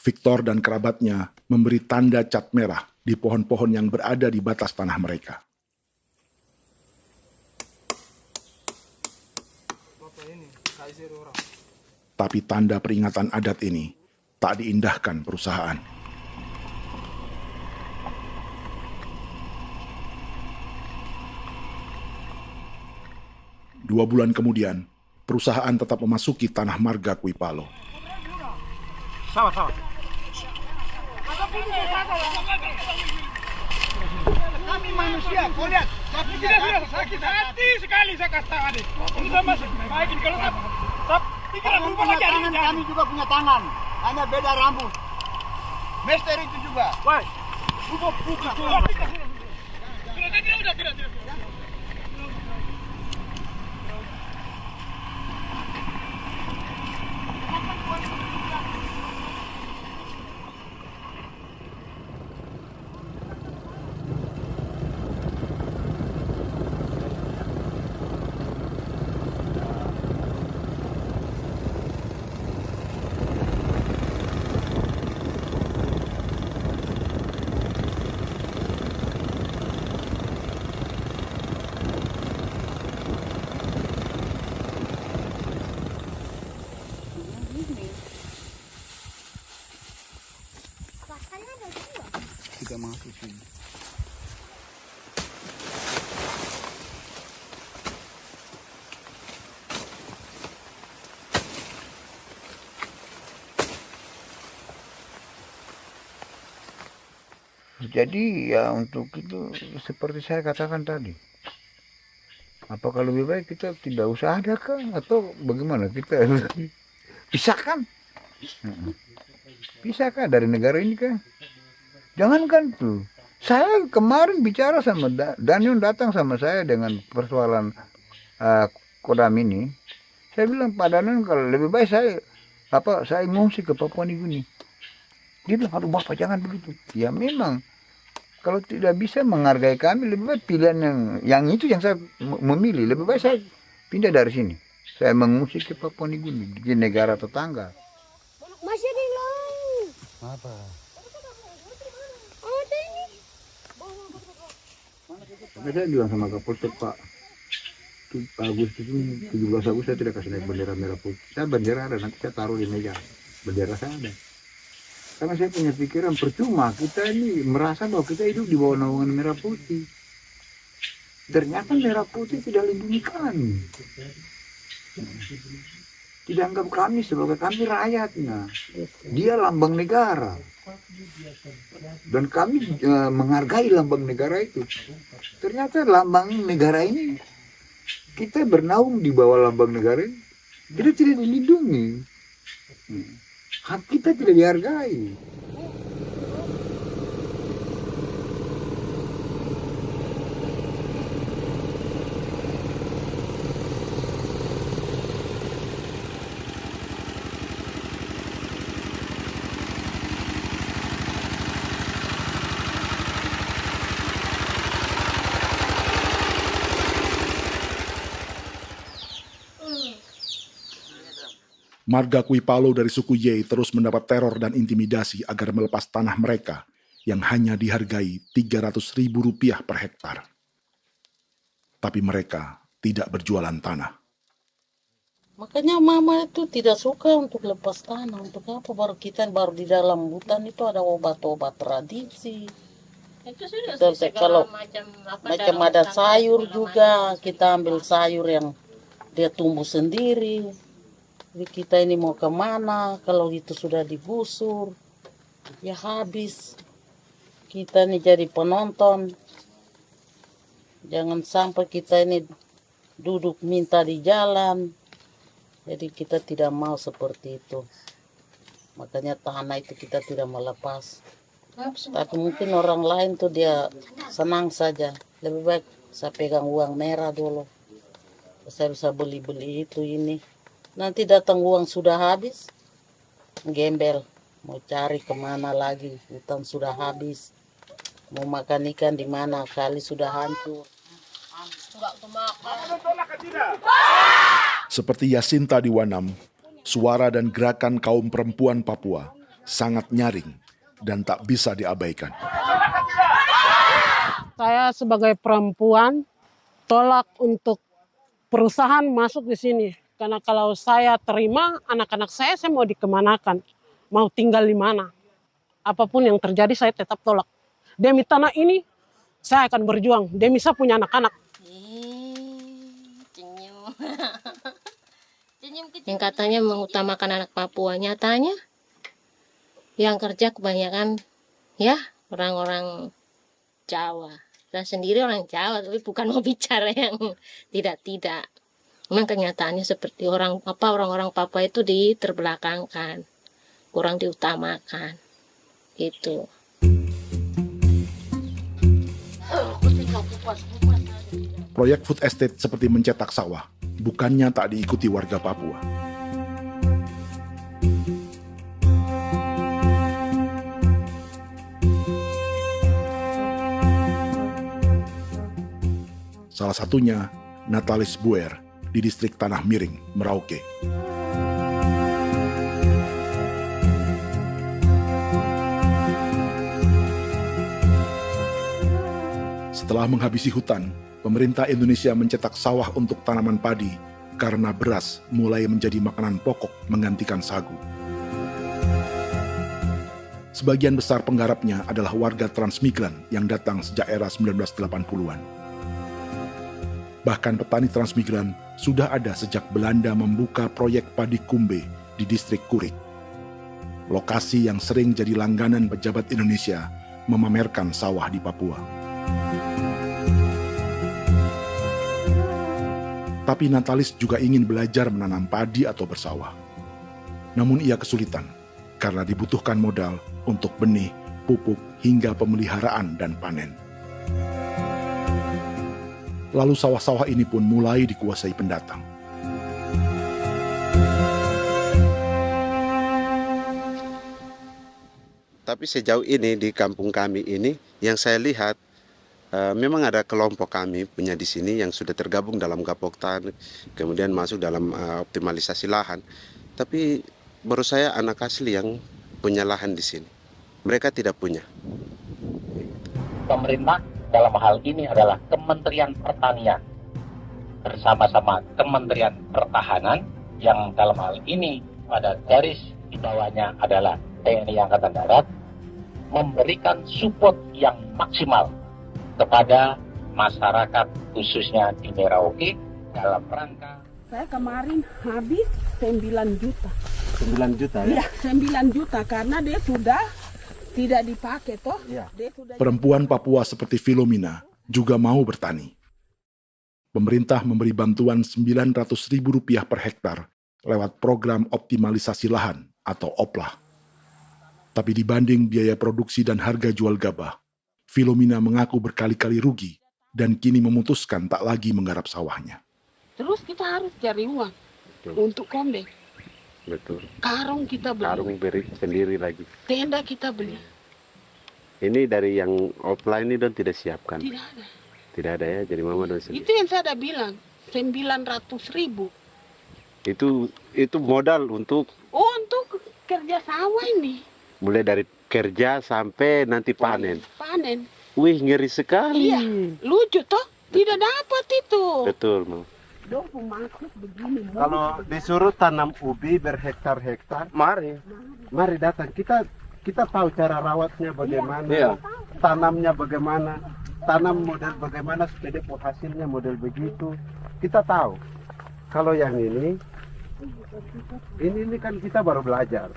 Victor dan kerabatnya memberi tanda cat merah di pohon-pohon yang berada di batas tanah mereka. Tapi tanda peringatan adat ini tak diindahkan perusahaan. Dua bulan kemudian, perusahaan tetap memasuki tanah marga Kuipalo. Sama. Kami manusia, kau lihat. Tapi tidak sudah sakit hati sekali saya kata adik. Ini sama baik ini kalau tidak berubah lagi adik. Kami juga punya tangan, hanya beda rambut. Mister itu juga. Wah, buka. Tidak. masuk sini. Jadi ya untuk itu seperti saya katakan tadi, apakah lebih baik kita tidak usah ada kan atau bagaimana, kita pisahkan, pisahkan dari negara ini kan, jangankan tuh. Saya kemarin bicara sama Daniel, datang sama saya dengan persoalan Kodam ini. Saya bilang Pak Daniel, kalau lebih baik saya ngungsi ke Papua Nugini. Dia bilang, aduh Bapak jangan begitu. Ya memang, kalau tidak bisa menghargai kami, lebih baik pilihan yang itu yang saya memilih. Lebih baik saya pindah dari sini. Saya mengungsi ke Papua Nugini, di negara tetangga. Masih di laut. Apa? Saya bilang sama Kapolsek, Pak, Agustus ini, 17 Agustus saya tidak kasih naik bendera merah putih. Saya bendera ada, nanti saya taruh di meja. Bendera saya ada. Karena saya punya pikiran percuma kita ini merasa bahwa kita hidup di bawah naungan merah putih. Ternyata merah putih tidak lindungi kami. Tidak anggap kami sebagai kami rakyatnya. Dia lambang negara. Dan kami menghargai lambang negara itu. Ternyata lambang negara ini, kita bernaung di bawah lambang negara ini, kita tidak dilindungi. Hak kita tidak dihargai. Marga Kuipalo dari suku Ye terus mendapat teror dan intimidasi agar melepas tanah mereka yang hanya dihargai Rp300.000 per hektar. Tapi mereka tidak berjualan tanah. Makanya mama itu tidak suka untuk lepas tanah. Untuk apa? Baru di dalam hutan itu ada obat-obat tradisi. Itu sudah Kalau macam ada sayur juga, kita ambil sayur yang dia tumbuh sendiri. Jadi kita ini mau kemana, kalau itu sudah digusur, ya habis. Kita ini jadi penonton. Jangan sampai kita ini duduk minta di jalan. Jadi kita tidak mau seperti itu. Makanya tanah itu kita tidak melepas. Tapi mungkin orang lain tuh dia senang saja. Lebih baik saya pegang uang merah dulu. Saya bisa beli-beli itu ini. Nanti datang uang sudah habis, gembel. Mau cari kemana lagi, hutan sudah habis. Mau makan ikan di mana, kali sudah hancur. Seperti Yasinta di Wanam, suara dan gerakan kaum perempuan Papua sangat nyaring dan tak bisa diabaikan. Saya sebagai perempuan tolak untuk perusahaan masuk di sini. Karena kalau saya terima anak-anak saya mau dikemanakan, mau tinggal di mana. Apapun yang terjadi saya tetap tolak. Demi tanah ini saya akan berjuang, demi saya punya anak-anak. Yang katanya mengutamakan anak Papua, nyatanya yang kerja kebanyakan ya orang-orang Jawa. Dan sendiri orang Jawa, tapi bukan mau bicara yang tidak-tidak. Memang kenyataannya seperti orang-orang Papua itu diterbelakangkan, kurang diutamakan, gitu. Proyek food estate seperti mencetak sawah, bukannya tak diikuti warga Papua. Salah satunya Natalis Buer di distrik Tanah Miring, Merauke. Setelah menghabisi hutan, pemerintah Indonesia mencetak sawah untuk tanaman padi karena beras mulai menjadi makanan pokok menggantikan sagu. Sebagian besar penggarapnya adalah warga transmigran yang datang sejak era 1980-an. Bahkan petani transmigran sudah ada sejak Belanda membuka proyek padi kumbe di distrik Kurik. Lokasi yang sering jadi langganan pejabat Indonesia memamerkan sawah di Papua. Tapi Natalis juga ingin belajar menanam padi atau bersawah. Namun ia kesulitan karena dibutuhkan modal untuk benih, pupuk, hingga pemeliharaan dan panen. Lalu sawah-sawah ini pun mulai dikuasai pendatang. Tapi sejauh ini di kampung kami ini yang saya lihat memang ada kelompok kami punya di sini yang sudah tergabung dalam Gapoktan, kemudian masuk dalam optimalisasi lahan. Tapi baru saya anak asli yang punya lahan di sini. Mereka tidak punya. Pemerintah dalam hal ini adalah Kementerian Pertanian bersama-sama Kementerian Pertahanan yang dalam hal ini pada garis di bawahnya adalah TNI Angkatan Darat, memberikan support yang maksimal kepada masyarakat khususnya di Merauke dalam rangka. Saya kemarin habis 9 juta. 9 juta ya? Iya, 9 juta karena dia sudah tidak dipakai toh. Ya. Perempuan Papua seperti Filomina juga mau bertani. Pemerintah memberi bantuan Rp900.000 per hektar lewat program optimalisasi lahan atau OPLAH. Tapi dibanding biaya produksi dan harga jual gabah, Filomina mengaku berkali-kali rugi dan kini memutuskan tak lagi menggarap sawahnya. Terus kita harus cari uang untuk kombe. Betul. Karung kita beli. Karung beri sendiri lagi. Tenda kita beli. Ini dari yang offline ini don tidak siapkan. Tidak ada. Tidak ada ya, jadi mama don sendiri. Itu yang saya udah bilang, 900.000. Itu modal untuk kerja sawah ini. Mulai dari kerja sampai nanti panen. Panen. Wih, ngeri sekali. Iya, lucu toh? Tidak dapat itu. Betul, Mam. Kalau disuruh tanam ubi berhektar-hektar, mari datang. Kita tahu cara rawatnya bagaimana, iya. Tanamnya bagaimana, tanam model bagaimana supaya hasilnya model begitu. Kita tahu. Kalau yang ini kan kita baru belajar.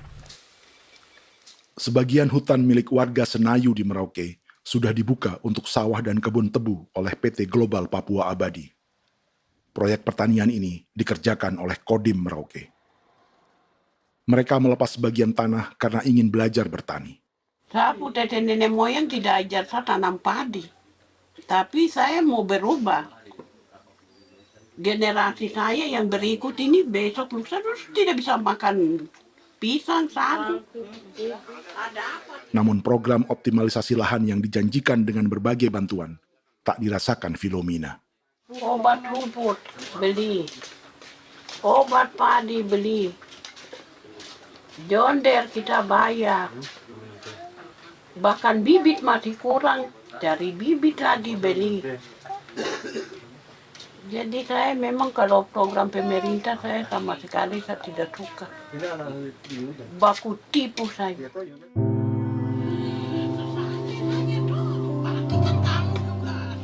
Sebagian hutan milik warga Senayu di Merauke sudah dibuka untuk sawah dan kebun tebu oleh PT Global Papua Abadi. Proyek pertanian ini dikerjakan oleh Kodim Merauke. Mereka melepas sebagian tanah karena ingin belajar bertani. Saya punya nenek moyang tidak ajar saya tanam padi. Tapi saya mau berubah. Generasi saya yang berikut ini besok lusa tidak bisa makan pisang, sagu. Namun program optimalisasi lahan yang dijanjikan dengan berbagai bantuan tak dirasakan Filomina. Obat rumput beli, obat padi beli, jonder kita bayar, bahkan bibit masih kurang, cari bibit lagi beli. Jadi saya memang kalau program pemerintah saya sama sekali saya tidak suka. Baku tipu saya.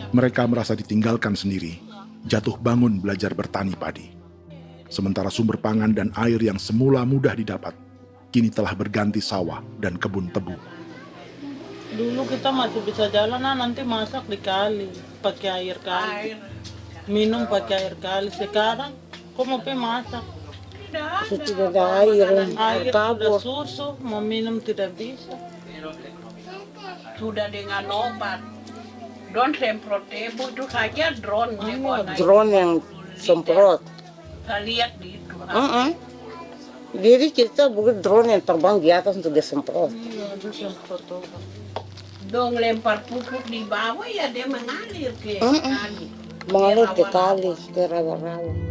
Mereka merasa ditinggalkan sendiri, jatuh bangun belajar bertani padi. Sementara sumber pangan dan air yang semula mudah didapat, kini telah berganti sawah dan kebun tebu. Dulu kita masih bisa jalan, nanti masak di kali, pakai air kali. Minum pakai air kali. Sekarang, kok mau masak? Tidak ada air. Air sudah susu, mau minum tidak bisa. Sudah dengan obat. Drone semprot tebu itu saja drone. Drone yang semprot. Saya lihat di itu. Jadi kita bukan drone yang terbang di atas untuk disemprot. Iya, itu semprot obat. Dong lempar pupuk di bawah ya dia mengalir ke kali. Mengalir ke kali, ke rawa-rawa.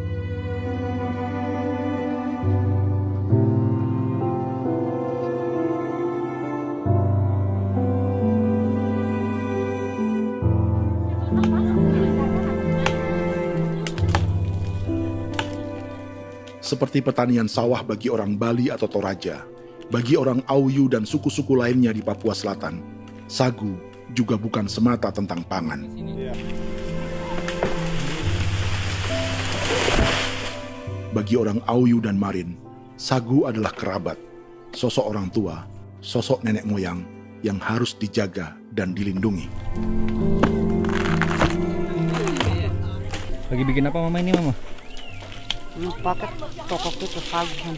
Seperti pertanian sawah bagi orang Bali atau Toraja, Bagi orang Auyu dan suku-suku lainnya di Papua Selatan, sagu juga bukan semata tentang pangan. Bagi orang Auyu dan Marin, sagu adalah kerabat, sosok orang tua, sosok nenek moyang yang harus dijaga dan dilindungi. Lagi bikin apa mama ini mama? Pakai toko itu sagu.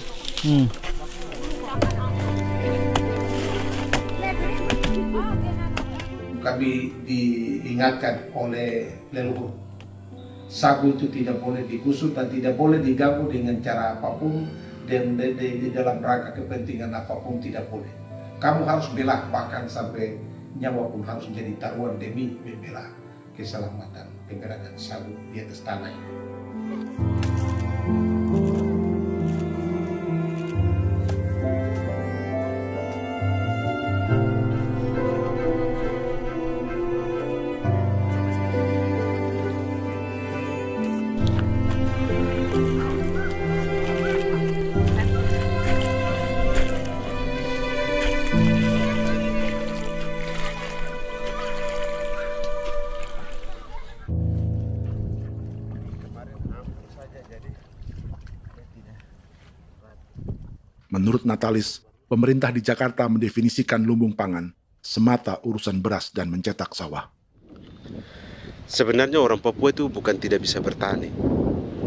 Kami diingatkan oleh leluhur, sagu itu tidak boleh digusur dan tidak boleh diganggu dengan cara apapun, dan di dalam rangka kepentingan apapun tidak boleh. Kamu harus bela, bahkan sampai nyawa pun harus menjadi taruhan demi membela keselamatan pemberangan sagu di atas tanah ini. Menurut Natalis, pemerintah di Jakarta mendefinisikan lumbung pangan semata urusan beras dan mencetak sawah. Sebenarnya orang Papua itu bukan tidak bisa bertani.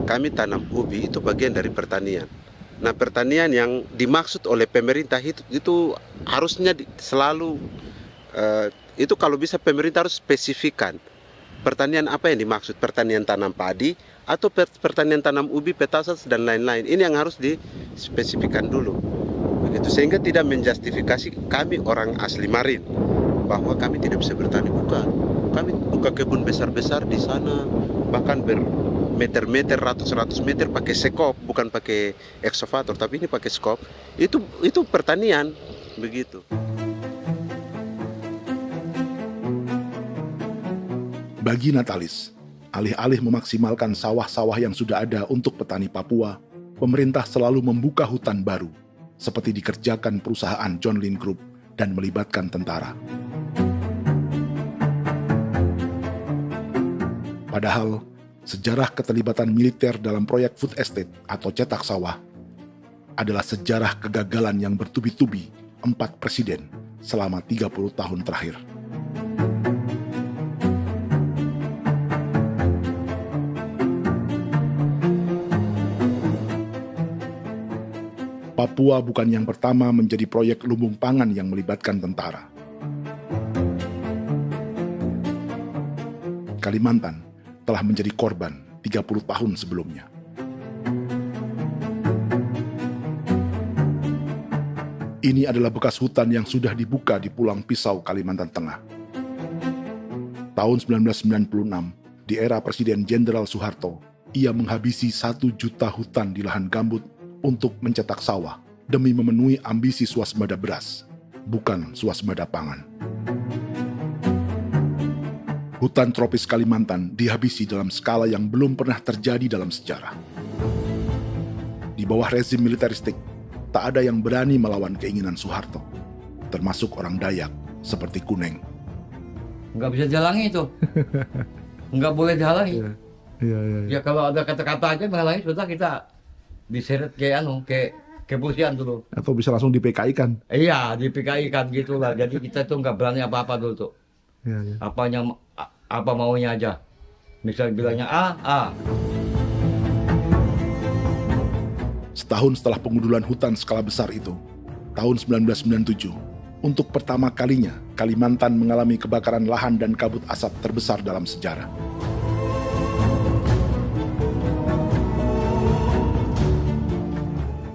Kami tanam ubi itu bagian dari pertanian. Nah, pertanian yang dimaksud oleh pemerintah itu harusnya selalu, itu kalau bisa pemerintah harus spesifikkan. Pertanian apa yang dimaksud? Pertanian tanam padi atau pertanian tanam ubi, petasan dan lain-lain. Ini yang harus dispesifikkan dulu. Begitu, sehingga tidak menjustifikasi kami orang asli Marin bahwa kami tidak bisa bertani. Bukan. Kami buka kebun besar-besar di sana, bahkan bermeter-meter, ratus-ratus meter pakai sekop, bukan pakai ekskavator, tapi ini pakai skop. Itu pertanian, begitu. Bagi Natalis, alih-alih memaksimalkan sawah-sawah yang sudah ada untuk petani Papua, pemerintah selalu membuka hutan baru, seperti dikerjakan perusahaan John Lynn Group dan melibatkan tentara. Padahal, sejarah keterlibatan militer dalam proyek food estate atau cetak sawah adalah sejarah kegagalan yang bertubi-tubi 4 presiden selama 30 tahun terakhir. Papua bukan yang pertama menjadi proyek lumbung pangan yang melibatkan tentara. Kalimantan telah menjadi korban 30 tahun sebelumnya. Ini adalah bekas hutan yang sudah dibuka di Pulang Pisau, Kalimantan Tengah. Tahun 1996, di era Presiden Jenderal Soeharto, ia menghabisi 1 juta hutan di lahan gambut untuk mencetak sawah demi memenuhi ambisi swasembada beras, bukan swasembada pangan. Hutan tropis Kalimantan dihabisi dalam skala yang belum pernah terjadi dalam sejarah. Di bawah rezim militeristik, tak ada yang berani melawan keinginan Soeharto, termasuk orang Dayak seperti Kuneng. Nggak bisa dihalangi itu. Nggak boleh dihalangi. Ya kalau ada kata-kata aja menghalangi, sudah kita diseret ke kepolisian dulu. Atau bisa langsung di PKI-kan. Iya, di PKI-kan gitulah. Jadi kita tuh nggak berani apa-apa dulu tuh. Ya. Apa maunya aja. Misal bilangnya A. Setahun setelah pengundulan hutan skala besar itu, tahun 1997, untuk pertama kalinya Kalimantan mengalami kebakaran lahan dan kabut asap terbesar dalam sejarah.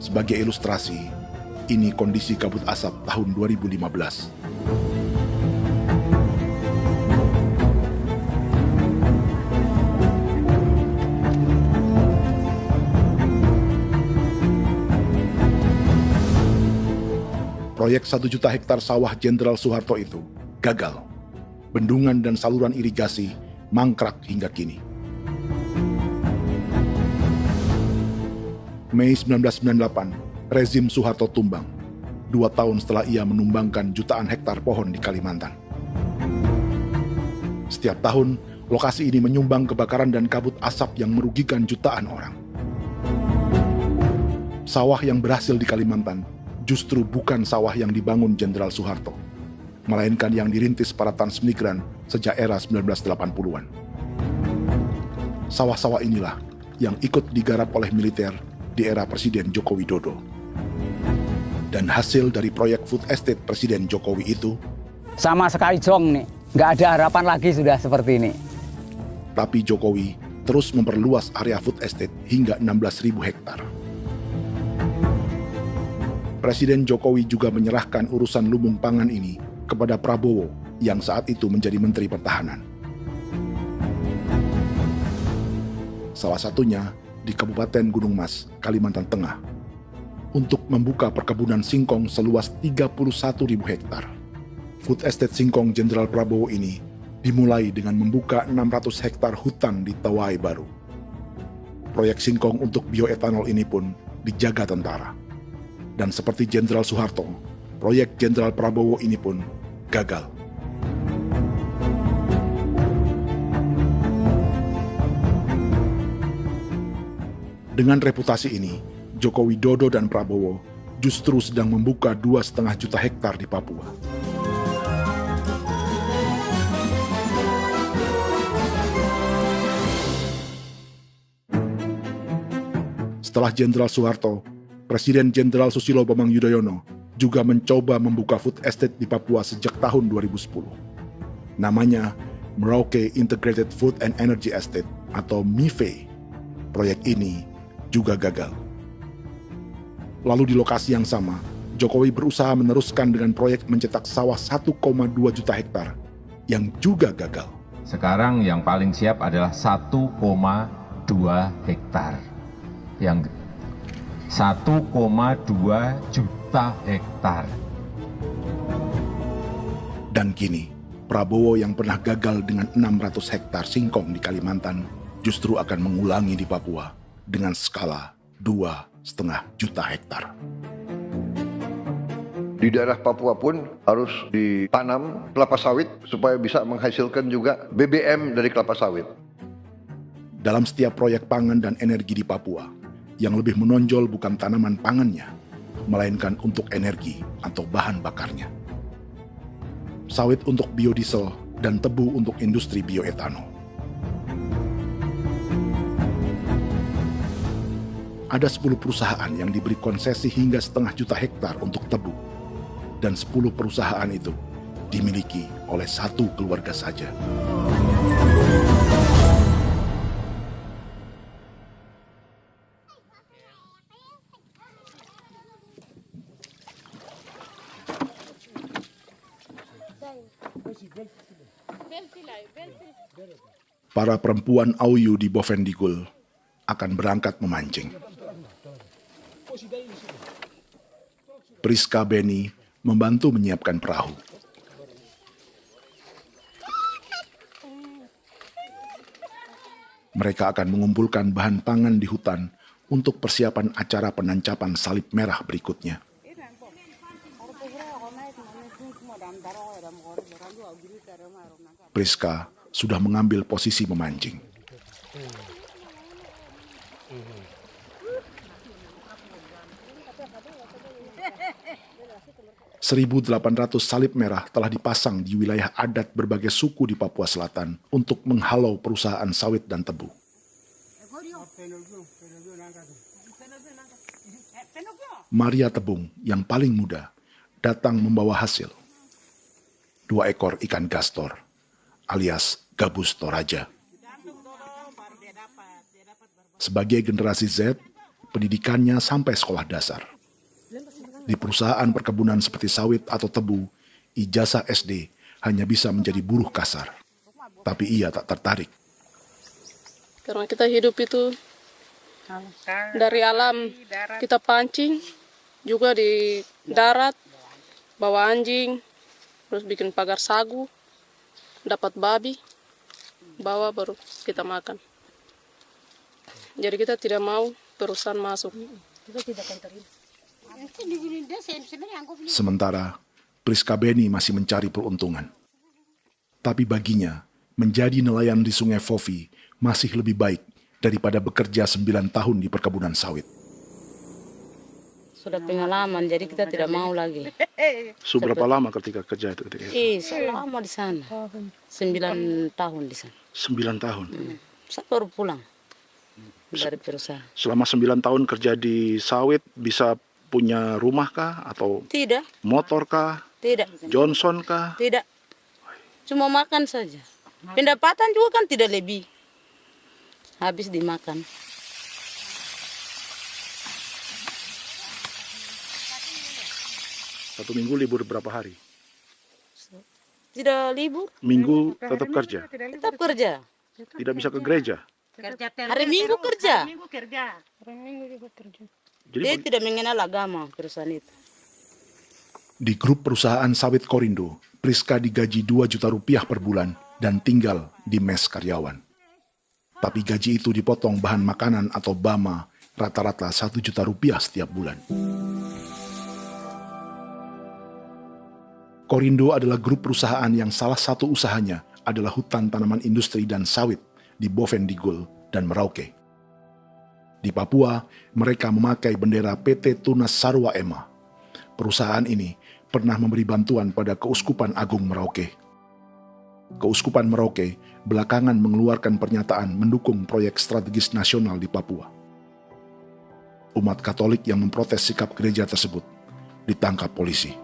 Sebagai ilustrasi, ini kondisi kabut asap tahun 2015. Proyek 1 juta hektar sawah Jenderal Soeharto itu gagal. Bendungan dan saluran irigasi mangkrak hingga kini. Mei 1998, rezim Soeharto tumbang. 2 tahun setelah ia menumbangkan jutaan hektar pohon di Kalimantan. Setiap tahun, lokasi ini menyumbang kebakaran dan kabut asap yang merugikan jutaan orang. Sawah yang berhasil di Kalimantan justru bukan sawah yang dibangun Jenderal Soeharto, melainkan yang dirintis para transmigran sejak era 1980-an. Sawah-sawah inilah yang ikut digarap oleh militer di era Presiden Joko Widodo. Dan hasil dari proyek food estate Presiden Jokowi itu sama sekali jong nih, nggak ada harapan lagi sudah seperti ini. Tapi Jokowi terus memperluas area food estate hingga 16.000 hektar. Presiden Jokowi juga menyerahkan urusan lumbung pangan ini kepada Prabowo yang saat itu menjadi Menteri Pertahanan. Salah satunya di Kabupaten Gunung Mas, Kalimantan Tengah, untuk membuka perkebunan singkong seluas 31.000 hektar. Food estate singkong Jenderal Prabowo ini dimulai dengan membuka 600 hektar hutan di Tawai Baru. Proyek singkong untuk bioetanol ini pun dijaga tentara. Dan seperti Jenderal Soeharto, proyek Jenderal Prabowo ini pun gagal. Dengan reputasi ini, Joko Widodo dan Prabowo justru sedang membuka 2,5 juta hektar di Papua. Setelah Jenderal Soeharto, Presiden Jenderal Susilo Bambang Yudhoyono juga mencoba membuka food estate di Papua sejak tahun 2010. Namanya Merauke Integrated Food and Energy Estate atau MIFE. Proyek ini juga gagal. Lalu di lokasi yang sama, Jokowi berusaha meneruskan dengan proyek mencetak sawah 1,2 juta hektar yang juga gagal. Sekarang yang paling siap adalah 1,2 hektar. Yang 1,2 juta hektar. Dan kini, Prabowo yang pernah gagal dengan 600 hektar singkong di Kalimantan justru akan mengulangi di Papua dengan skala 2,5 juta hektar. Di daerah Papua pun harus ditanam kelapa sawit supaya bisa menghasilkan juga BBM dari kelapa sawit. Dalam setiap proyek pangan dan energi di Papua, yang lebih menonjol bukan tanaman pangannya, melainkan untuk energi atau bahan bakarnya. Sawit untuk biodiesel dan tebu untuk industri bioetanol. Ada 10 perusahaan yang diberi konsesi hingga 0,5 juta hektar untuk tebu. Dan 10 perusahaan itu dimiliki oleh 1 keluarga saja. Para perempuan Auyu di Bovendigul akan berangkat memancing. Priska Beni membantu menyiapkan perahu. Mereka akan mengumpulkan bahan pangan di hutan untuk persiapan acara penancapan salib merah berikutnya. Priska sudah mengambil posisi memancing. 1.800 salib merah telah dipasang di wilayah adat berbagai suku di Papua Selatan untuk menghalau perusahaan sawit dan tebu. Maria Tebung yang paling muda datang membawa hasil. 2 ekor ikan gastor alias gabus toraja. Sebagai generasi Z, pendidikannya sampai sekolah dasar. Di perusahaan perkebunan seperti sawit atau tebu, ijazah SD hanya bisa menjadi buruh kasar. Tapi ia tak tertarik. Karena kita hidup itu dari alam, kita pancing, juga di darat, bawa anjing, terus bikin pagar sagu, dapat babi, bawa baru kita makan. Jadi kita tidak mau perusahaan masuk. Kita tidak akan terima. Sementara Priska Beni masih mencari peruntungan. Tapi baginya, menjadi nelayan di Sungai Fofi masih lebih baik daripada bekerja 9 tahun di perkebunan sawit. Sudah pengalaman, jadi kita tidak mau lagi. Seberapa lama ketika kerja itu? Selama di sana. 9 tahun di sana. 9 tahun? Saya baru pulang dari perusahaan. Selama 9 tahun kerja di sawit, bisa punya rumah kah? Atau tidak. Motor kah? Tidak. Johnson kah? Tidak. Cuma makan saja. Pendapatan juga kan tidak lebih. Habis dimakan. Satu minggu libur berapa hari? Tidak libur. Minggu tetap kerja? Tetap kerja. Tidak bisa ke gereja? Hari Minggu kerja. Hari Minggu juga kerja. Jadi dia tidak mengenal agama perusahaan itu. Di grup perusahaan sawit Korindo, Priska digaji 2 juta rupiah per bulan dan tinggal di mes karyawan. Tapi gaji itu dipotong bahan makanan atau BAMA rata-rata 1 juta rupiah setiap bulan. Korindo adalah grup perusahaan yang salah satu usahanya adalah hutan tanaman industri dan sawit di Bovendigul dan Merauke. Di Papua, mereka memakai bendera PT Tunas Sarwa Ema. Perusahaan ini pernah memberi bantuan pada Keuskupan Agung Merauke. Keuskupan Merauke belakangan mengeluarkan pernyataan mendukung proyek strategis nasional di Papua. Umat Katolik yang memprotes sikap gereja tersebut ditangkap polisi.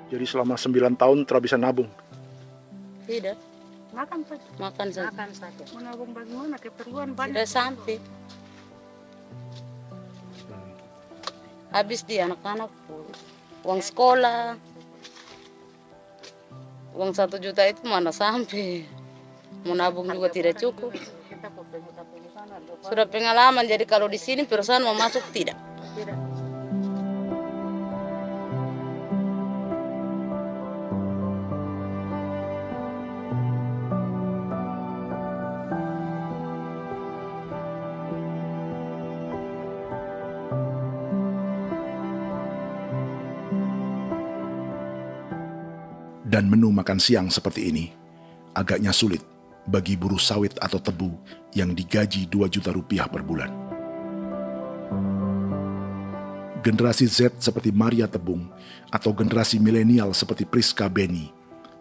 Jadi selama 9 tahun tidak bisa nabung? Tidak. Makan saja. Makan saja. Makan saja. Menabung bagaimana? Keperluan banyak. Sudah sampai. Habis di anak-anak uang sekolah. Uang 1 juta itu mana sampai. Mau nabung juga tidak cukup. Sudah pengalaman, jadi kalau di sini perusahaan mau masuk tidak. Tidak. Dan menu makan siang seperti ini agaknya sulit bagi buruh sawit atau tebu yang digaji 2 juta rupiah per bulan. Generasi Z seperti Maria Tebung atau generasi milenial seperti Priska Beni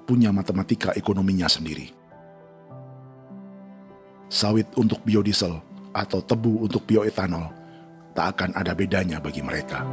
punya matematika ekonominya sendiri. Sawit untuk biodiesel atau tebu untuk bioetanol tak akan ada bedanya bagi mereka.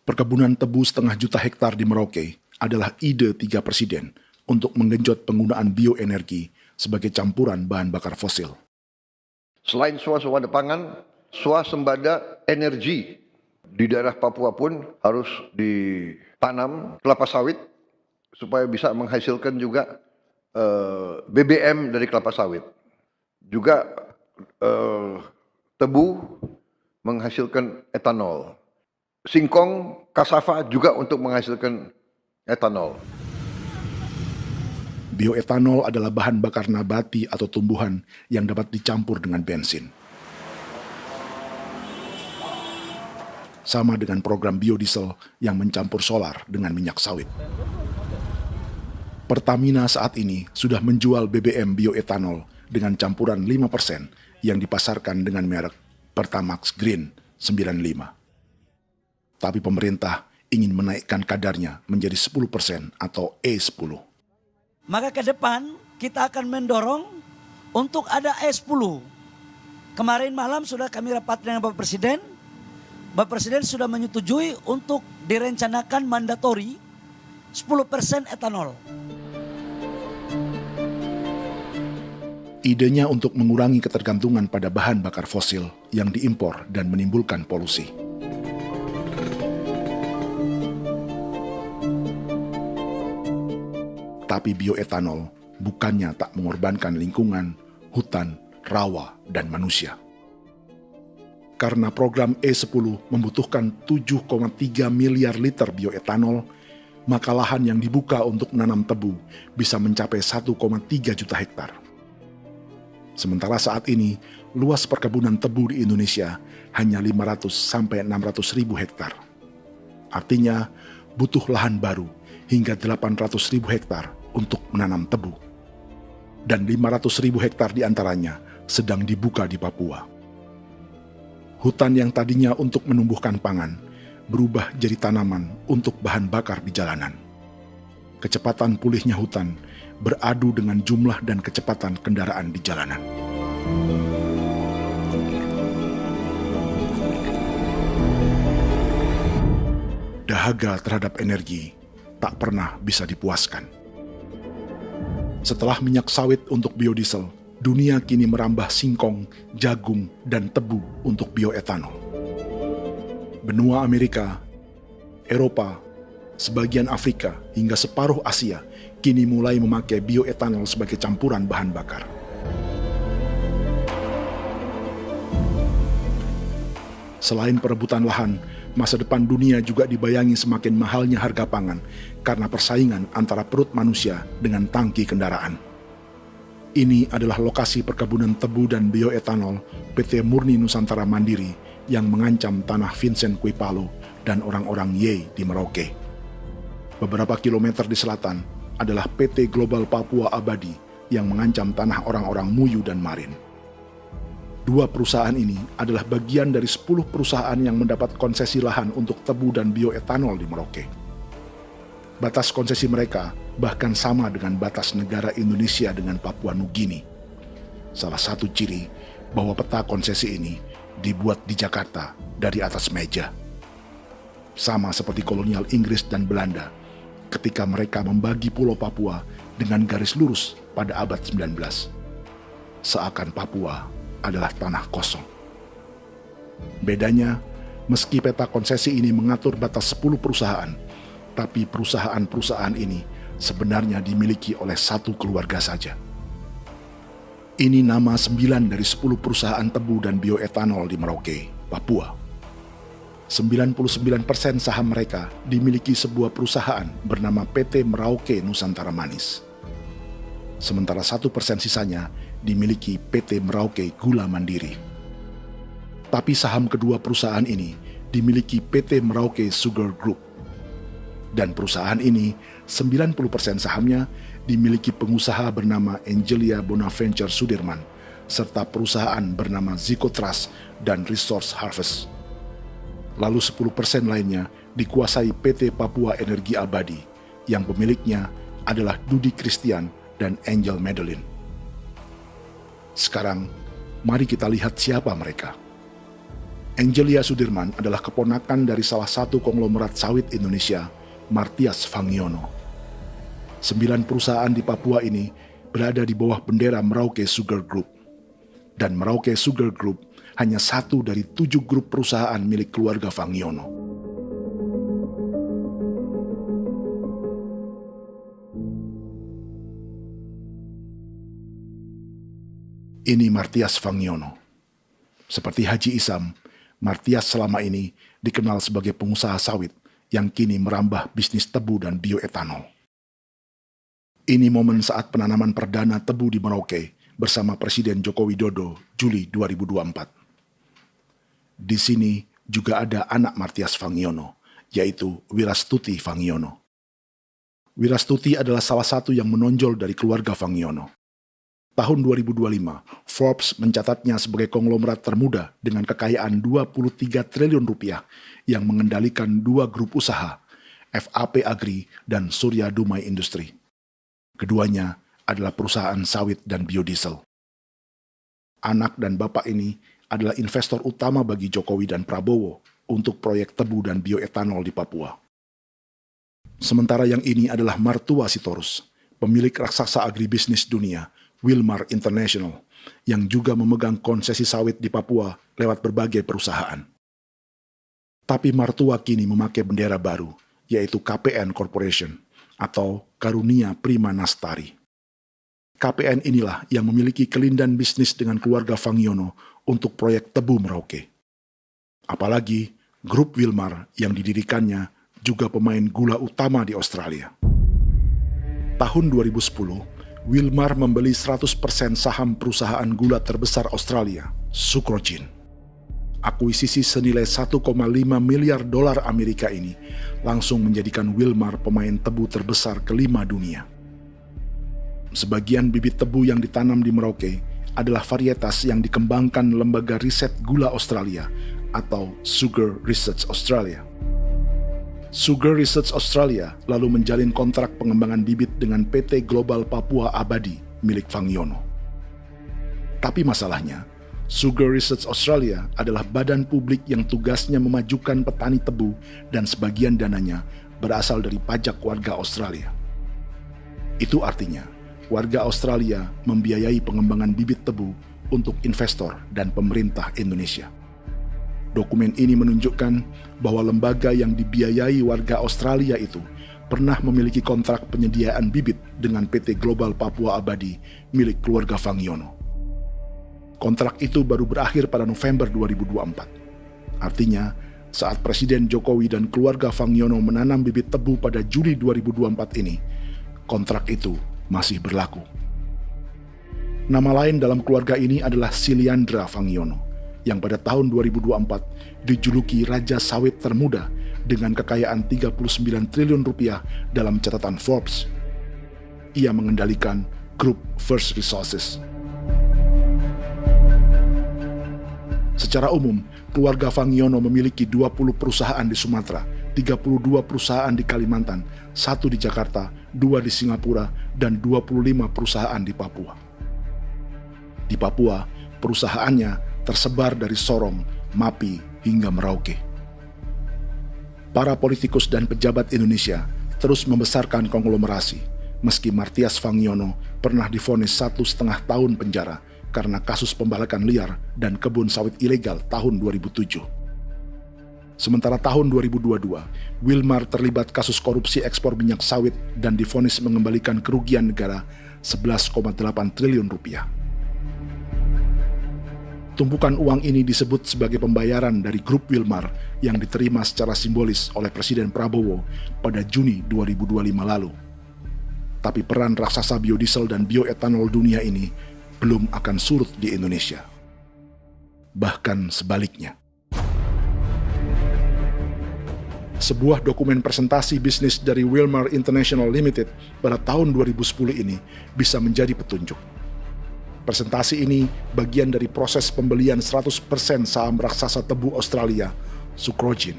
Perkebunan tebu 1,5 juta hektar di Merauke adalah ide 3 presiden untuk menggenjot penggunaan bioenergi sebagai campuran bahan bakar fosil. Selain swasembada pangan, swasembada energi di daerah Papua pun harus ditanam kelapa sawit supaya bisa menghasilkan juga BBM dari kelapa sawit. Juga tebu menghasilkan etanol. Singkong, kasava juga untuk menghasilkan etanol. Bioetanol adalah bahan bakar nabati atau tumbuhan yang dapat dicampur dengan bensin. Sama dengan program biodiesel yang mencampur solar dengan minyak sawit. Pertamina saat ini sudah menjual BBM bioetanol dengan campuran 5% yang dipasarkan dengan merek Pertamax Green 95. Tapi pemerintah ingin menaikkan kadarnya menjadi 10% atau E10. Maka ke depan kita akan mendorong untuk ada E10. Kemarin malam sudah kami rapat dengan Bapak Presiden. Bapak Presiden sudah menyetujui untuk direncanakan mandatori 10% etanol. Idenya untuk mengurangi ketergantungan pada bahan bakar fosil yang diimpor dan menimbulkan polusi. Tapi bioetanol bukannya tak mengorbankan lingkungan, hutan, rawa, dan manusia. Karena program E10 membutuhkan 7,3 miliar liter bioetanol, maka lahan yang dibuka untuk menanam tebu bisa mencapai 1,3 juta hektar. Sementara saat ini, luas perkebunan tebu di Indonesia hanya 500 sampai 600 ribu hektar. Artinya, butuh lahan baru hingga 800 ribu hektar untuk menanam tebu. Dan 500 ribu hektar diantaranya sedang dibuka di Papua. Hutan yang tadinya untuk menumbuhkan pangan berubah jadi tanaman untuk bahan bakar di jalanan. Kecepatan pulihnya hutan beradu dengan jumlah dan kecepatan kendaraan di jalanan. Dahaga terhadap energi tak pernah bisa dipuaskan. Setelah minyak sawit untuk biodiesel, dunia kini merambah singkong, jagung, dan tebu untuk bioetanol. Benua Amerika, Eropa, sebagian Afrika, hingga separuh Asia kini mulai memakai bioetanol sebagai campuran bahan bakar. Selain perebutan lahan, masa depan dunia juga dibayangi semakin mahalnya harga pangan karena persaingan antara perut manusia dengan tangki kendaraan. Ini adalah lokasi perkebunan tebu dan bioetanol PT Murni Nusantara Mandiri yang mengancam tanah Vincent Quipalo dan orang-orang Ye di Merauke. Beberapa kilometer di selatan adalah PT Global Papua Abadi yang mengancam tanah orang-orang Muyu dan Marin. Dua perusahaan ini adalah bagian dari 10 perusahaan yang mendapat konsesi lahan untuk tebu dan bioetanol di Merauke. Batas konsesi mereka bahkan sama dengan batas negara Indonesia dengan Papua Nugini. Salah satu ciri bahwa peta konsesi ini dibuat di Jakarta dari atas meja. Sama seperti kolonial Inggris dan Belanda ketika mereka membagi Pulau Papua dengan garis lurus pada abad 19. Seakan Papua adalah tanah kosong. Bedanya, meski peta konsesi ini mengatur batas 10 perusahaan, tapi perusahaan-perusahaan ini sebenarnya dimiliki oleh satu keluarga saja. Ini nama 9 dari 10 perusahaan tebu dan bioetanol di Merauke, Papua. 99% saham mereka dimiliki sebuah perusahaan bernama PT Merauke Nusantara Manis. Sementara 1% sisanya dimiliki PT Merauke Gula Mandiri. Tapi saham kedua perusahaan ini dimiliki PT Merauke Sugar Group. Dan perusahaan ini, 90% sahamnya dimiliki pengusaha bernama Angelia Bonaventure Sudirman, serta perusahaan bernama Zico Trust dan Resource Harvest. Lalu 10% lainnya dikuasai PT Papua Energi Abadi, yang pemiliknya adalah Dudi Christian dan Angel Madeline. Sekarang, mari kita lihat siapa mereka. Angelia Sudirman adalah keponakan dari salah satu konglomerat sawit Indonesia, Martias Fangiono. 9 perusahaan di Papua ini berada di bawah bendera Merauke Sugar Group. Dan Merauke Sugar Group hanya satu dari 7 grup perusahaan milik keluarga Fangiono. Ini Martias Fangiono. Seperti Haji Isam, Martias selama ini dikenal sebagai pengusaha sawit yang kini merambah bisnis tebu dan bioetanol. Ini momen saat penanaman perdana tebu di Merauke bersama Presiden Joko Widodo Juli 2024. Di sini juga ada anak Martias Fangiono, yaitu Wirastuti Fangiono. Wirastuti adalah salah satu yang menonjol dari keluarga Fangiono. Tahun 2025, Forbes mencatatnya sebagai konglomerat termuda dengan kekayaan 23 triliun rupiah yang mengendalikan 2 grup usaha, FAP Agri dan Surya Dumai Industri. Keduanya adalah perusahaan sawit dan biodiesel. Anak dan bapak ini adalah investor utama bagi Jokowi dan Prabowo untuk proyek tebu dan bioetanol di Papua. Sementara yang ini adalah Martua Sitorus, pemilik raksasa agribisnis dunia, Wilmar International, yang juga memegang konsesi sawit di Papua lewat berbagai perusahaan. Tapi Martua kini memakai bendera baru, yaitu KPN Corporation atau Karunia Prima Nastari. KPN inilah yang memiliki kelindan bisnis dengan keluarga Fangiono untuk proyek tebu Merauke. Apalagi grup Wilmar yang didirikannya juga pemain gula utama di Australia. Tahun 2010, Wilmar membeli 100% saham perusahaan gula terbesar Australia, Sucrogin. Akuisisi senilai 1,5 miliar dolar Amerika ini langsung menjadikan Wilmar pemain tebu terbesar kelima dunia. Sebagian bibit tebu yang ditanam di Merauke adalah varietas yang dikembangkan Lembaga Riset Gula Australia atau Sugar Research Australia. Sugar Research Australia lalu menjalin kontrak pengembangan bibit dengan PT Global Papua Abadi milik Fangiono. Tapi masalahnya, Sugar Research Australia adalah badan publik yang tugasnya memajukan petani tebu dan sebagian dananya berasal dari pajak warga Australia. Itu artinya, warga Australia membiayai pengembangan bibit tebu untuk investor dan pemerintah Indonesia. Dokumen ini menunjukkan bahwa lembaga yang dibiayai warga Australia itu pernah memiliki kontrak penyediaan bibit dengan PT Global Papua Abadi milik keluarga Fangiono. Kontrak itu baru berakhir pada November 2024. Artinya, saat Presiden Jokowi dan keluarga Fangiono menanam bibit tebu pada Juli 2024 ini, kontrak itu masih berlaku. Nama lain dalam keluarga ini adalah Siliandra Fangiono, yang pada tahun 2024 dijuluki Raja Sawit Termuda dengan kekayaan 39 triliun rupiah dalam catatan Forbes. Ia mengendalikan grup First Resources. Secara umum, keluarga Fangiono memiliki 20 perusahaan di Sumatera, 32 perusahaan di Kalimantan, 1 di Jakarta, 2 di Singapura, dan 25 perusahaan di Papua. Di Papua, perusahaannya tersebar dari Sorong, Mapi, hingga Merauke. Para politikus dan pejabat Indonesia terus membesarkan konglomerasi, meski Martias Fangiono pernah divonis 1,5 tahun penjara karena kasus pembalakan liar dan kebun sawit ilegal tahun 2007. Sementara tahun 2022, Wilmar terlibat kasus korupsi ekspor minyak sawit dan divonis mengembalikan kerugian negara 11,8 triliun rupiah. Tumpukan uang ini disebut sebagai pembayaran dari grup Wilmar yang diterima secara simbolis oleh Presiden Prabowo pada Juni 2025 lalu. Tapi peran raksasa biodiesel dan bioetanol dunia ini belum akan surut di Indonesia. Bahkan sebaliknya. Sebuah dokumen presentasi bisnis dari Wilmar International Limited pada tahun 2010 ini bisa menjadi petunjuk. Presentasi ini bagian dari proses pembelian 100% saham raksasa tebu Australia, Sucrogin.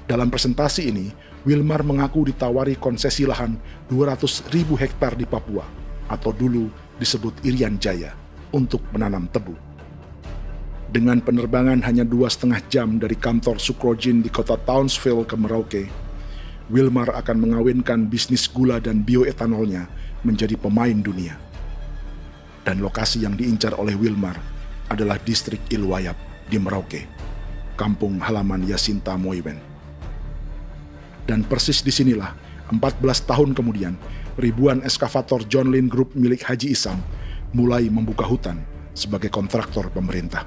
Dalam presentasi ini, Wilmar mengaku ditawari konsesi lahan 200.000 hektar di Papua, atau dulu disebut Irian Jaya, untuk menanam tebu. Dengan penerbangan hanya 2,5 jam dari kantor Sucrogin di kota Townsville ke Merauke, Wilmar akan mengawinkan bisnis gula dan bioetanolnya menjadi pemain dunia. Dan lokasi yang diincar oleh Wilmar adalah distrik Ilwayap di Merauke, kampung halaman Yasinta Moiwen. Dan persis disinilah, 14 tahun kemudian, ribuan eskavator John Lynn Group milik Haji Isam mulai membuka hutan sebagai kontraktor pemerintah.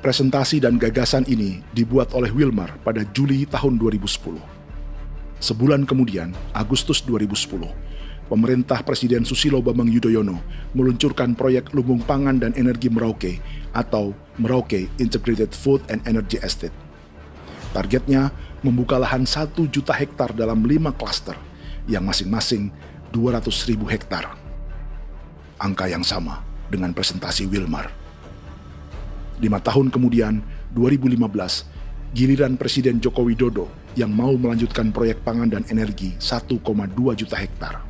Presentasi dan gagasan ini dibuat oleh Wilmar pada Juli tahun 2010. Sebulan kemudian, Agustus 2010, pemerintah Presiden Susilo Bambang Yudhoyono meluncurkan proyek Lumbung Pangan dan Energi Merauke atau Merauke Integrated Food and Energy Estate. Targetnya membuka lahan 1 juta hektar dalam 5 klaster yang masing-masing 200.000 hektar. angka yang sama dengan presentasi Wilmar. 5 tahun kemudian, 2015, giliran Presiden Joko Widodo yang mau melanjutkan proyek pangan dan energi 1,2 juta hektar.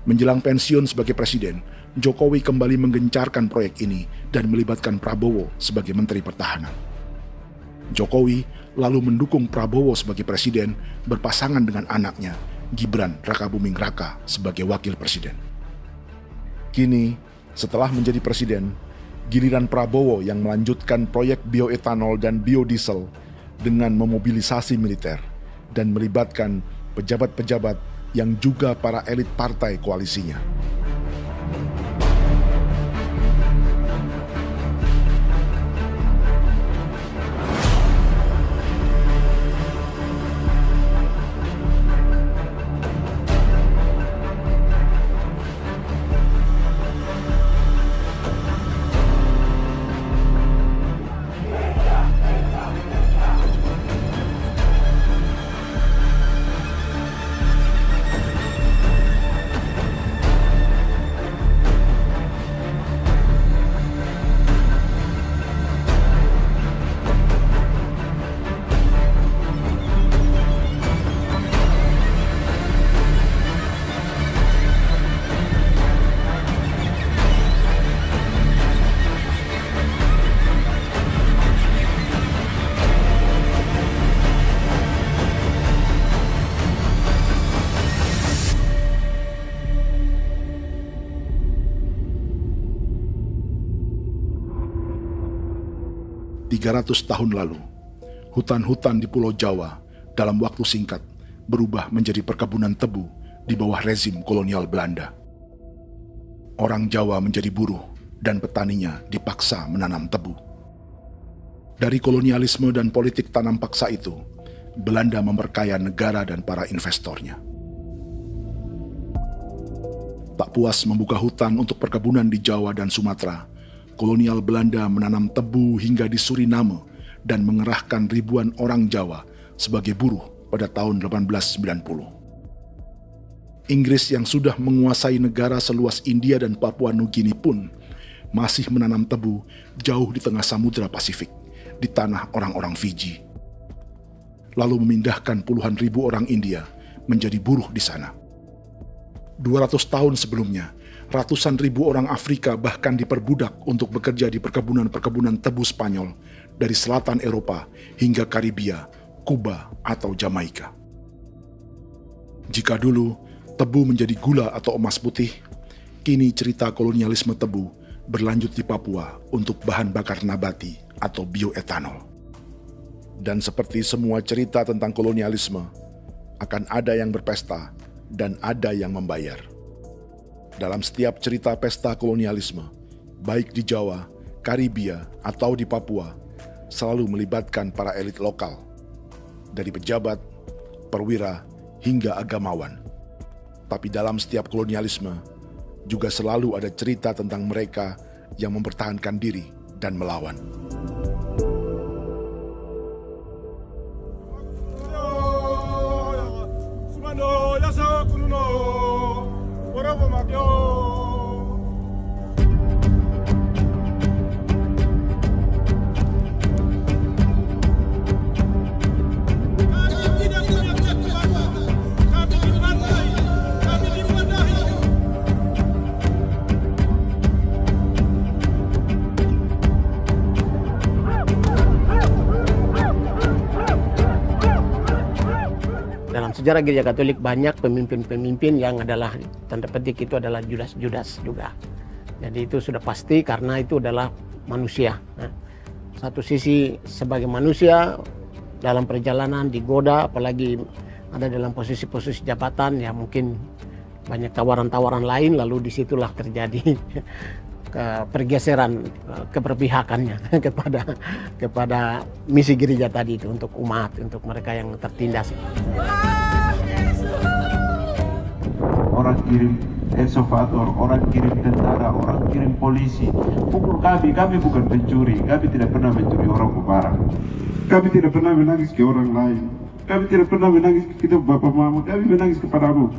Menjelang pensiun sebagai presiden, Jokowi kembali menggencarkan proyek ini dan melibatkan Prabowo sebagai Menteri Pertahanan. Jokowi lalu mendukung Prabowo sebagai presiden berpasangan dengan anaknya, Gibran Rakabuming Raka sebagai wakil presiden. Kini, setelah menjadi presiden, giliran Prabowo yang melanjutkan proyek bioetanol dan biodiesel dengan memobilisasi militer dan melibatkan pejabat-pejabat yang juga para elit partai koalisinya. Tahun lalu, hutan-hutan di Pulau Jawa dalam waktu singkat berubah menjadi perkebunan tebu di bawah rezim kolonial Belanda. Orang Jawa menjadi buruh dan petaninya dipaksa menanam tebu. Dari kolonialisme dan politik tanam paksa itu, Belanda memperkaya negara dan para investornya. Tak puas membuka hutan untuk perkebunan di Jawa dan Sumatera, kolonial Belanda menanam tebu hingga di Suriname dan mengerahkan ribuan orang Jawa sebagai buruh pada tahun 1890. Inggris yang sudah menguasai negara seluas India dan Papua Nugini pun masih menanam tebu jauh di tengah Samudra Pasifik, di tanah orang-orang Fiji. Lalu memindahkan puluhan ribu orang India menjadi buruh di sana. 200 tahun sebelumnya, ratusan ribu orang Afrika bahkan diperbudak untuk bekerja di perkebunan-perkebunan tebu Spanyol dari selatan Eropa hingga Karibia, Kuba, atau Jamaika. Jika dulu tebu menjadi gula atau emas putih, kini cerita kolonialisme tebu berlanjut di Papua untuk bahan bakar nabati atau bioetanol. Dan seperti semua cerita tentang kolonialisme, akan ada yang berpesta dan ada yang membayar. Dalam setiap cerita pesta kolonialisme, baik di Jawa, Karibia, atau di Papua, selalu melibatkan para elit lokal, dari pejabat, perwira, hingga agamawan. Tapi dalam setiap kolonialisme, juga selalu ada cerita tentang mereka yang mempertahankan diri dan melawan. Sejarah Gereja Katolik banyak pemimpin-pemimpin yang adalah tanda petik itu adalah Judas-Judas juga. Jadi itu sudah pasti karena itu adalah manusia. Nah, satu sisi sebagai manusia dalam perjalanan digoda, apalagi ada dalam posisi-posisi jabatan ya mungkin banyak tawaran-tawaran lain, lalu disitulah terjadi pergeseran keberpihakannya kepada misi gereja tadi itu untuk umat, untuk mereka yang tertindas. Orang kirim eksavator, orang kirim tentara, orang kirim polisi. Pukul kami bukan pencuri, kami tidak pernah mencuri orang barang. Kami tidak pernah menangis ke orang lain. Kami tidak pernah menangis ke kita bapak mama, kami menangis kepadamu.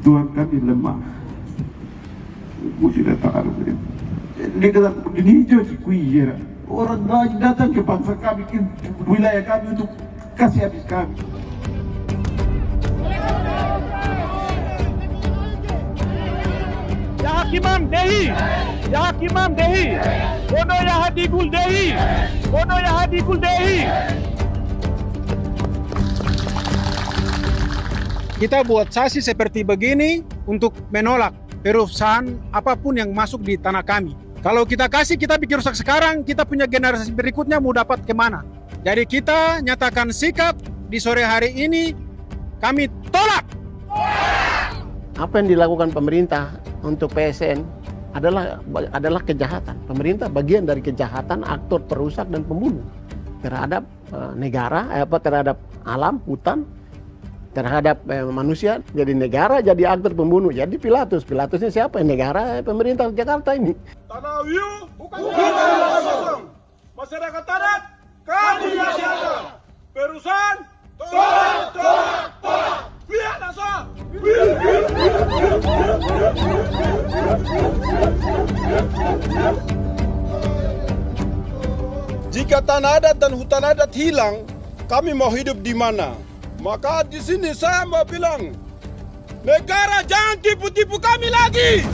Tuhan kami lemah. Mesti datang ada dia kata begini hijau cikui ya. Orang datang ke bangsa kami, ke wilayah kami untuk kasih habis kami. Ya Hakimam Dehi, Ya Hakimam Dehi, Bono Ya Hadikul Dehi, Bono Ya Hadikul Dehi. Kita buat sasi seperti begini untuk menolak perusahaan apapun yang masuk di tanah kami. Kalau kita kasih, kita bikin rusak sekarang, kita punya generasi berikutnya mau dapat kemana. Jadi kita nyatakan sikap di sore hari ini, kami tolak. Apa yang dilakukan pemerintah untuk PSN adalah kejahatan. Pemerintah bagian dari kejahatan, aktor perusak dan pembunuh terhadap negara, terhadap alam, hutan, terhadap manusia. Jadi negara jadi aktor pembunuh. Jadi Pilatusnya siapa? Negara, pemerintah Jakarta ini. Tanah Wiu bukan kosong. Masyarakat adat kami siapa? Perusahaan tolak. Biar asal. Jika tanah adat dan hutan adat hilang, kami mau hidup di mana? Maka di sini saya mau bilang, negara jangan tipu-tipu kami lagi.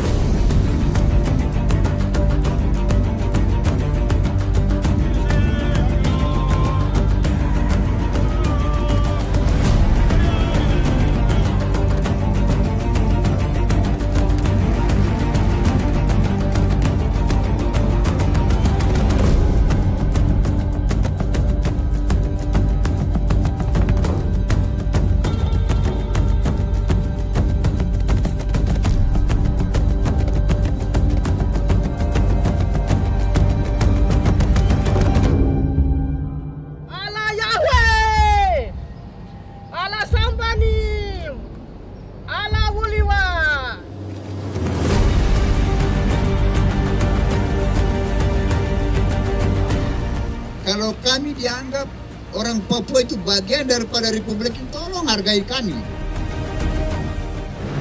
Kalau kami dianggap orang Papua itu bagian daripada Republik ini, tolong hargai kami.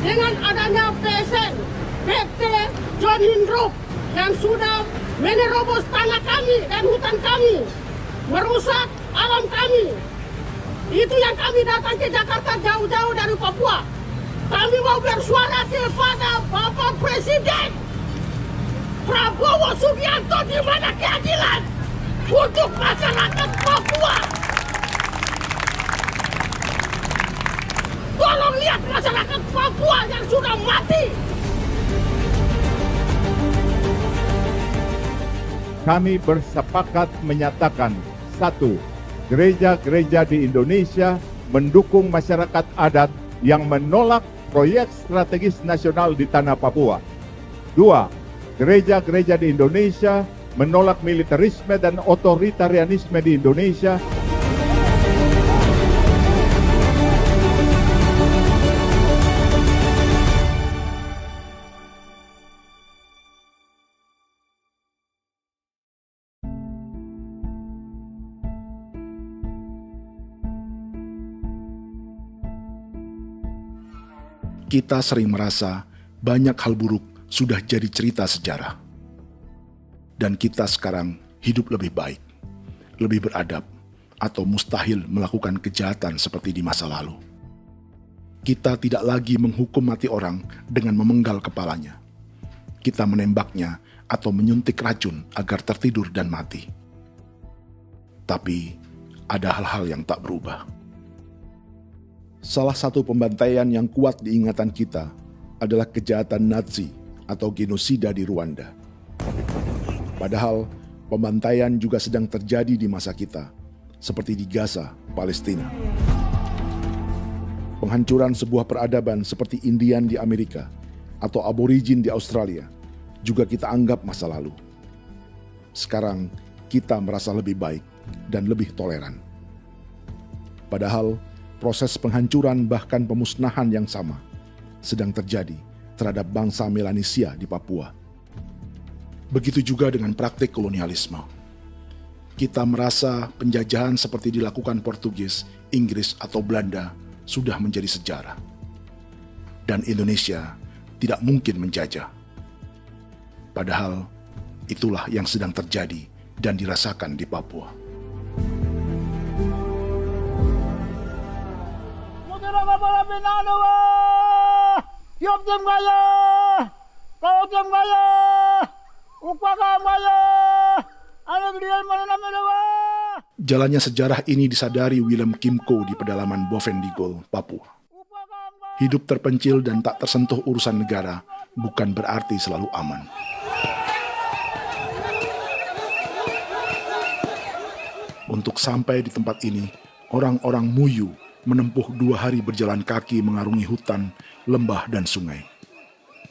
Dengan adanya PSN, PT John Lindrup yang sudah menerobos tanah kami dan hutan kami, merusak alam kami. Itu yang kami datang ke Jakarta jauh-jauh dari Papua. Kami mau bersuara kepada Bapak Presiden Prabowo Subianto, di mana keadilan untuk masyarakat Papua. Tolong lihat masyarakat Papua yang sudah mati. Kami bersepakat menyatakan, 1. Gereja-gereja di Indonesia mendukung masyarakat adat yang menolak proyek strategis nasional di tanah Papua. 2. Gereja-gereja di Indonesia menolak militerisme dan otoritarianisme di Indonesia. Kita sering merasa banyak hal buruk sudah jadi cerita sejarah. Dan kita sekarang hidup lebih baik, lebih beradab, atau mustahil melakukan kejahatan seperti di masa lalu. Kita tidak lagi menghukum mati orang dengan memenggal kepalanya. Kita menembaknya atau menyuntik racun agar tertidur dan mati. Tapi ada hal-hal yang tak berubah. Salah satu pembantaian yang kuat di ingatan kita adalah kejahatan Nazi atau genosida di Rwanda. Padahal pembantaian juga sedang terjadi di masa kita, seperti di Gaza, Palestina. Penghancuran sebuah peradaban seperti Indian di Amerika atau aborigin di Australia juga kita anggap masa lalu. Sekarang kita merasa lebih baik dan lebih toleran. Padahal proses penghancuran bahkan pemusnahan yang sama sedang terjadi terhadap bangsa Melanesia di Papua. Begitu juga dengan praktik kolonialisme. Kita merasa penjajahan seperti dilakukan Portugis, Inggris, atau Belanda sudah menjadi sejarah. Dan Indonesia tidak mungkin menjajah. Padahal itulah yang sedang terjadi dan dirasakan di Papua. Jalannya sejarah ini disadari Willem Kimco di pedalaman Bovendigol, Papua. Hidup terpencil dan tak tersentuh urusan negara bukan berarti selalu aman. Untuk sampai di tempat ini, orang-orang Muyu menempuh 2 hari berjalan kaki mengarungi hutan, lembah, dan sungai.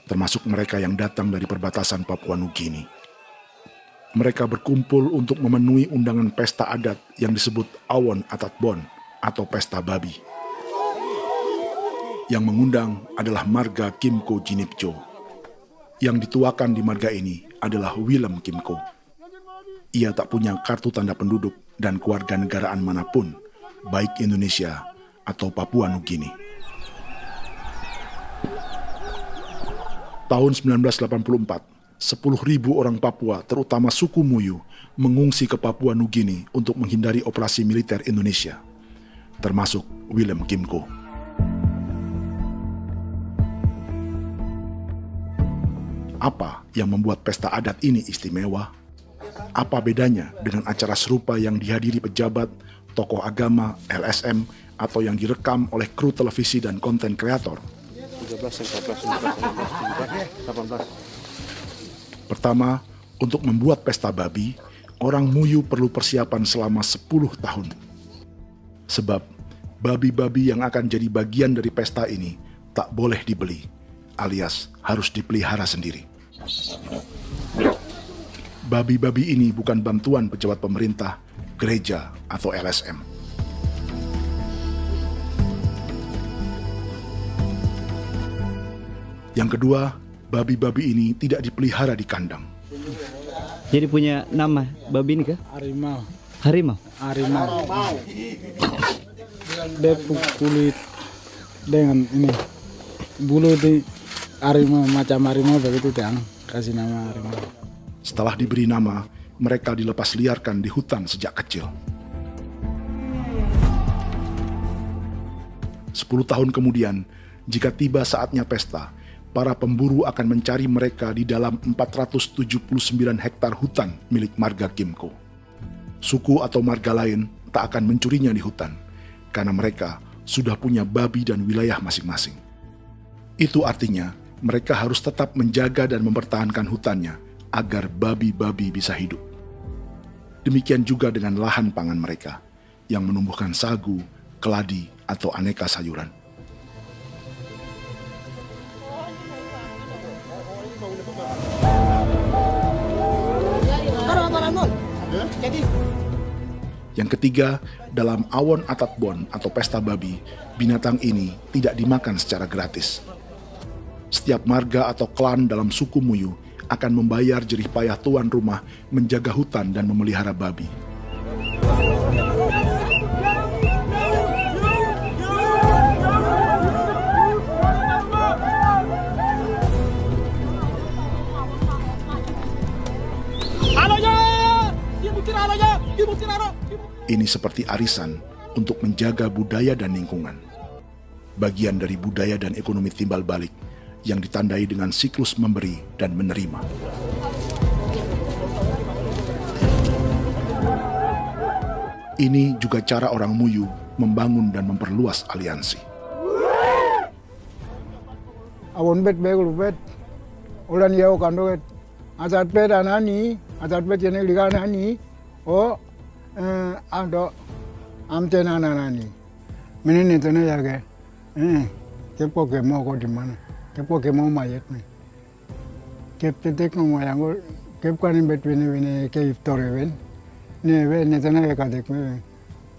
Termasuk mereka yang datang dari perbatasan Papua Nugini. Mereka berkumpul untuk memenuhi undangan pesta adat yang disebut Awon Atatbon atau pesta babi. Yang mengundang adalah marga Kimco Jinipjo. Yang dituakan di marga ini adalah Willem Kimco. Ia tak punya kartu tanda penduduk dan kewarganegaraan manapun, baik Indonesia atau Papua Nugini. Tahun 1984, 10.000 orang Papua, terutama suku Muyu, mengungsi ke Papua Nugini untuk menghindari operasi militer Indonesia, termasuk Willem Kimco. Apa yang membuat pesta adat ini istimewa? Apa bedanya dengan acara serupa yang dihadiri pejabat, tokoh agama, LSM, atau yang direkam oleh kru televisi dan konten kreator? 13, 14, 15, 18. Pertama, untuk membuat pesta babi, orang Muyu perlu persiapan selama 10 tahun. Sebab, babi-babi yang akan jadi bagian dari pesta ini tak boleh dibeli, alias harus dipelihara sendiri. Babi-babi ini bukan bantuan pejabat pemerintah, gereja, atau LSM. Yang kedua, babi-babi ini tidak dipelihara di kandang. Jadi punya nama babi ini kah? Harimau. Harimau? Harimau. Dia kulit dengan ini bulu di harimau, macam harimau begitu kan, kasih nama harimau. Setelah diberi nama, mereka dilepas liarkan di hutan sejak kecil. 10 tahun kemudian, jika tiba saatnya pesta, para pemburu akan mencari mereka di dalam 479 hektar hutan milik marga Kimco. Suku atau marga lain tak akan mencurinya di hutan, karena mereka sudah punya babi dan wilayah masing-masing. Itu artinya mereka harus tetap menjaga dan mempertahankan hutannya agar babi-babi bisa hidup. Demikian juga dengan lahan pangan mereka, yang menumbuhkan sagu, keladi, atau aneka sayuran. Yang ketiga, dalam Awon Atatbon atau pesta babi, binatang ini tidak dimakan secara gratis. Setiap marga atau klan dalam suku Muyu akan membayar jerih payah tuan rumah menjaga hutan dan memelihara babi. Ini seperti arisan untuk menjaga budaya dan lingkungan. Bagian dari budaya dan ekonomi timbal balik yang ditandai dengan siklus memberi dan menerima. Ini juga cara orang Muyu membangun dan memperluas aliansi. Awon bet begul bet, ulan yau kando bet, asat bet anani, asat bet jenek liga anani, oh, ado amten anani, menini tene jaga, kepo kemo ko di mana, kepo kemo mayat nih, kep tetek no mayangol, kep kanin bet wini ke iftore wen, ne tene ya kadek me,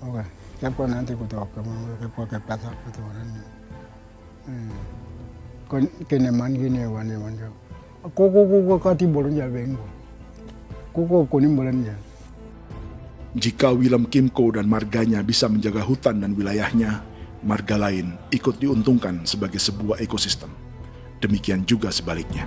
oke, kepo nanti kuto kemo, kepo kepasar kuto orang. Kene man gini wane wanjo. Koko kati bolon jal bengo. Koko kuning bolon jal. Jika Willem Kimco dan marganya bisa menjaga hutan dan wilayahnya, marga lain ikut diuntungkan sebagai sebuah ekosistem. Demikian juga sebaliknya.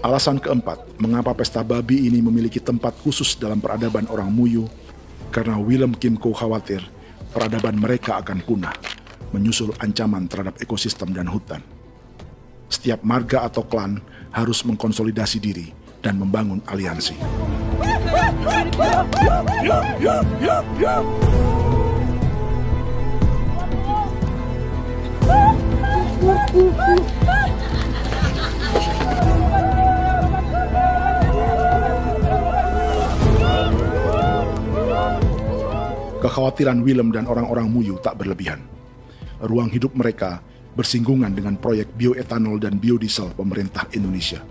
Alasan keempat, mengapa pesta babi ini memiliki tempat khusus dalam peradaban orang Muyu, karena Willem Kim Ko khawatir peradaban mereka akan punah, menyusul ancaman terhadap ekosistem dan hutan. Setiap marga atau klan harus mengkonsolidasi diri dan membangun aliansi. Kekhawatiran Willem dan orang-orang Muyu tak berlebihan. Ruang hidup mereka bersinggungan dengan proyek bioetanol dan biodiesel pemerintah Indonesia.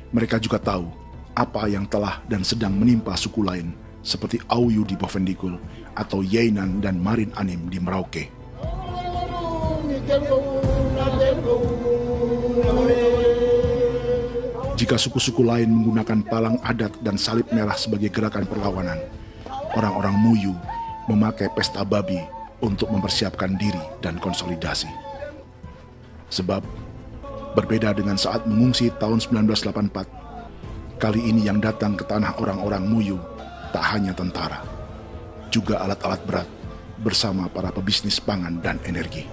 Mereka juga tahu apa yang telah dan sedang menimpa suku lain seperti Auyu di Bovendigul atau Yainan dan Marin Anim di Merauke. Jika suku-suku lain menggunakan palang adat dan salib merah sebagai gerakan perlawanan, orang-orang Muyu memakai pesta babi untuk mempersiapkan diri dan konsolidasi. Sebab, berbeda dengan saat mengungsi tahun 1984, kali ini yang datang ke tanah orang-orang Muyu tak hanya tentara, juga alat-alat berat bersama para pebisnis pangan dan energi.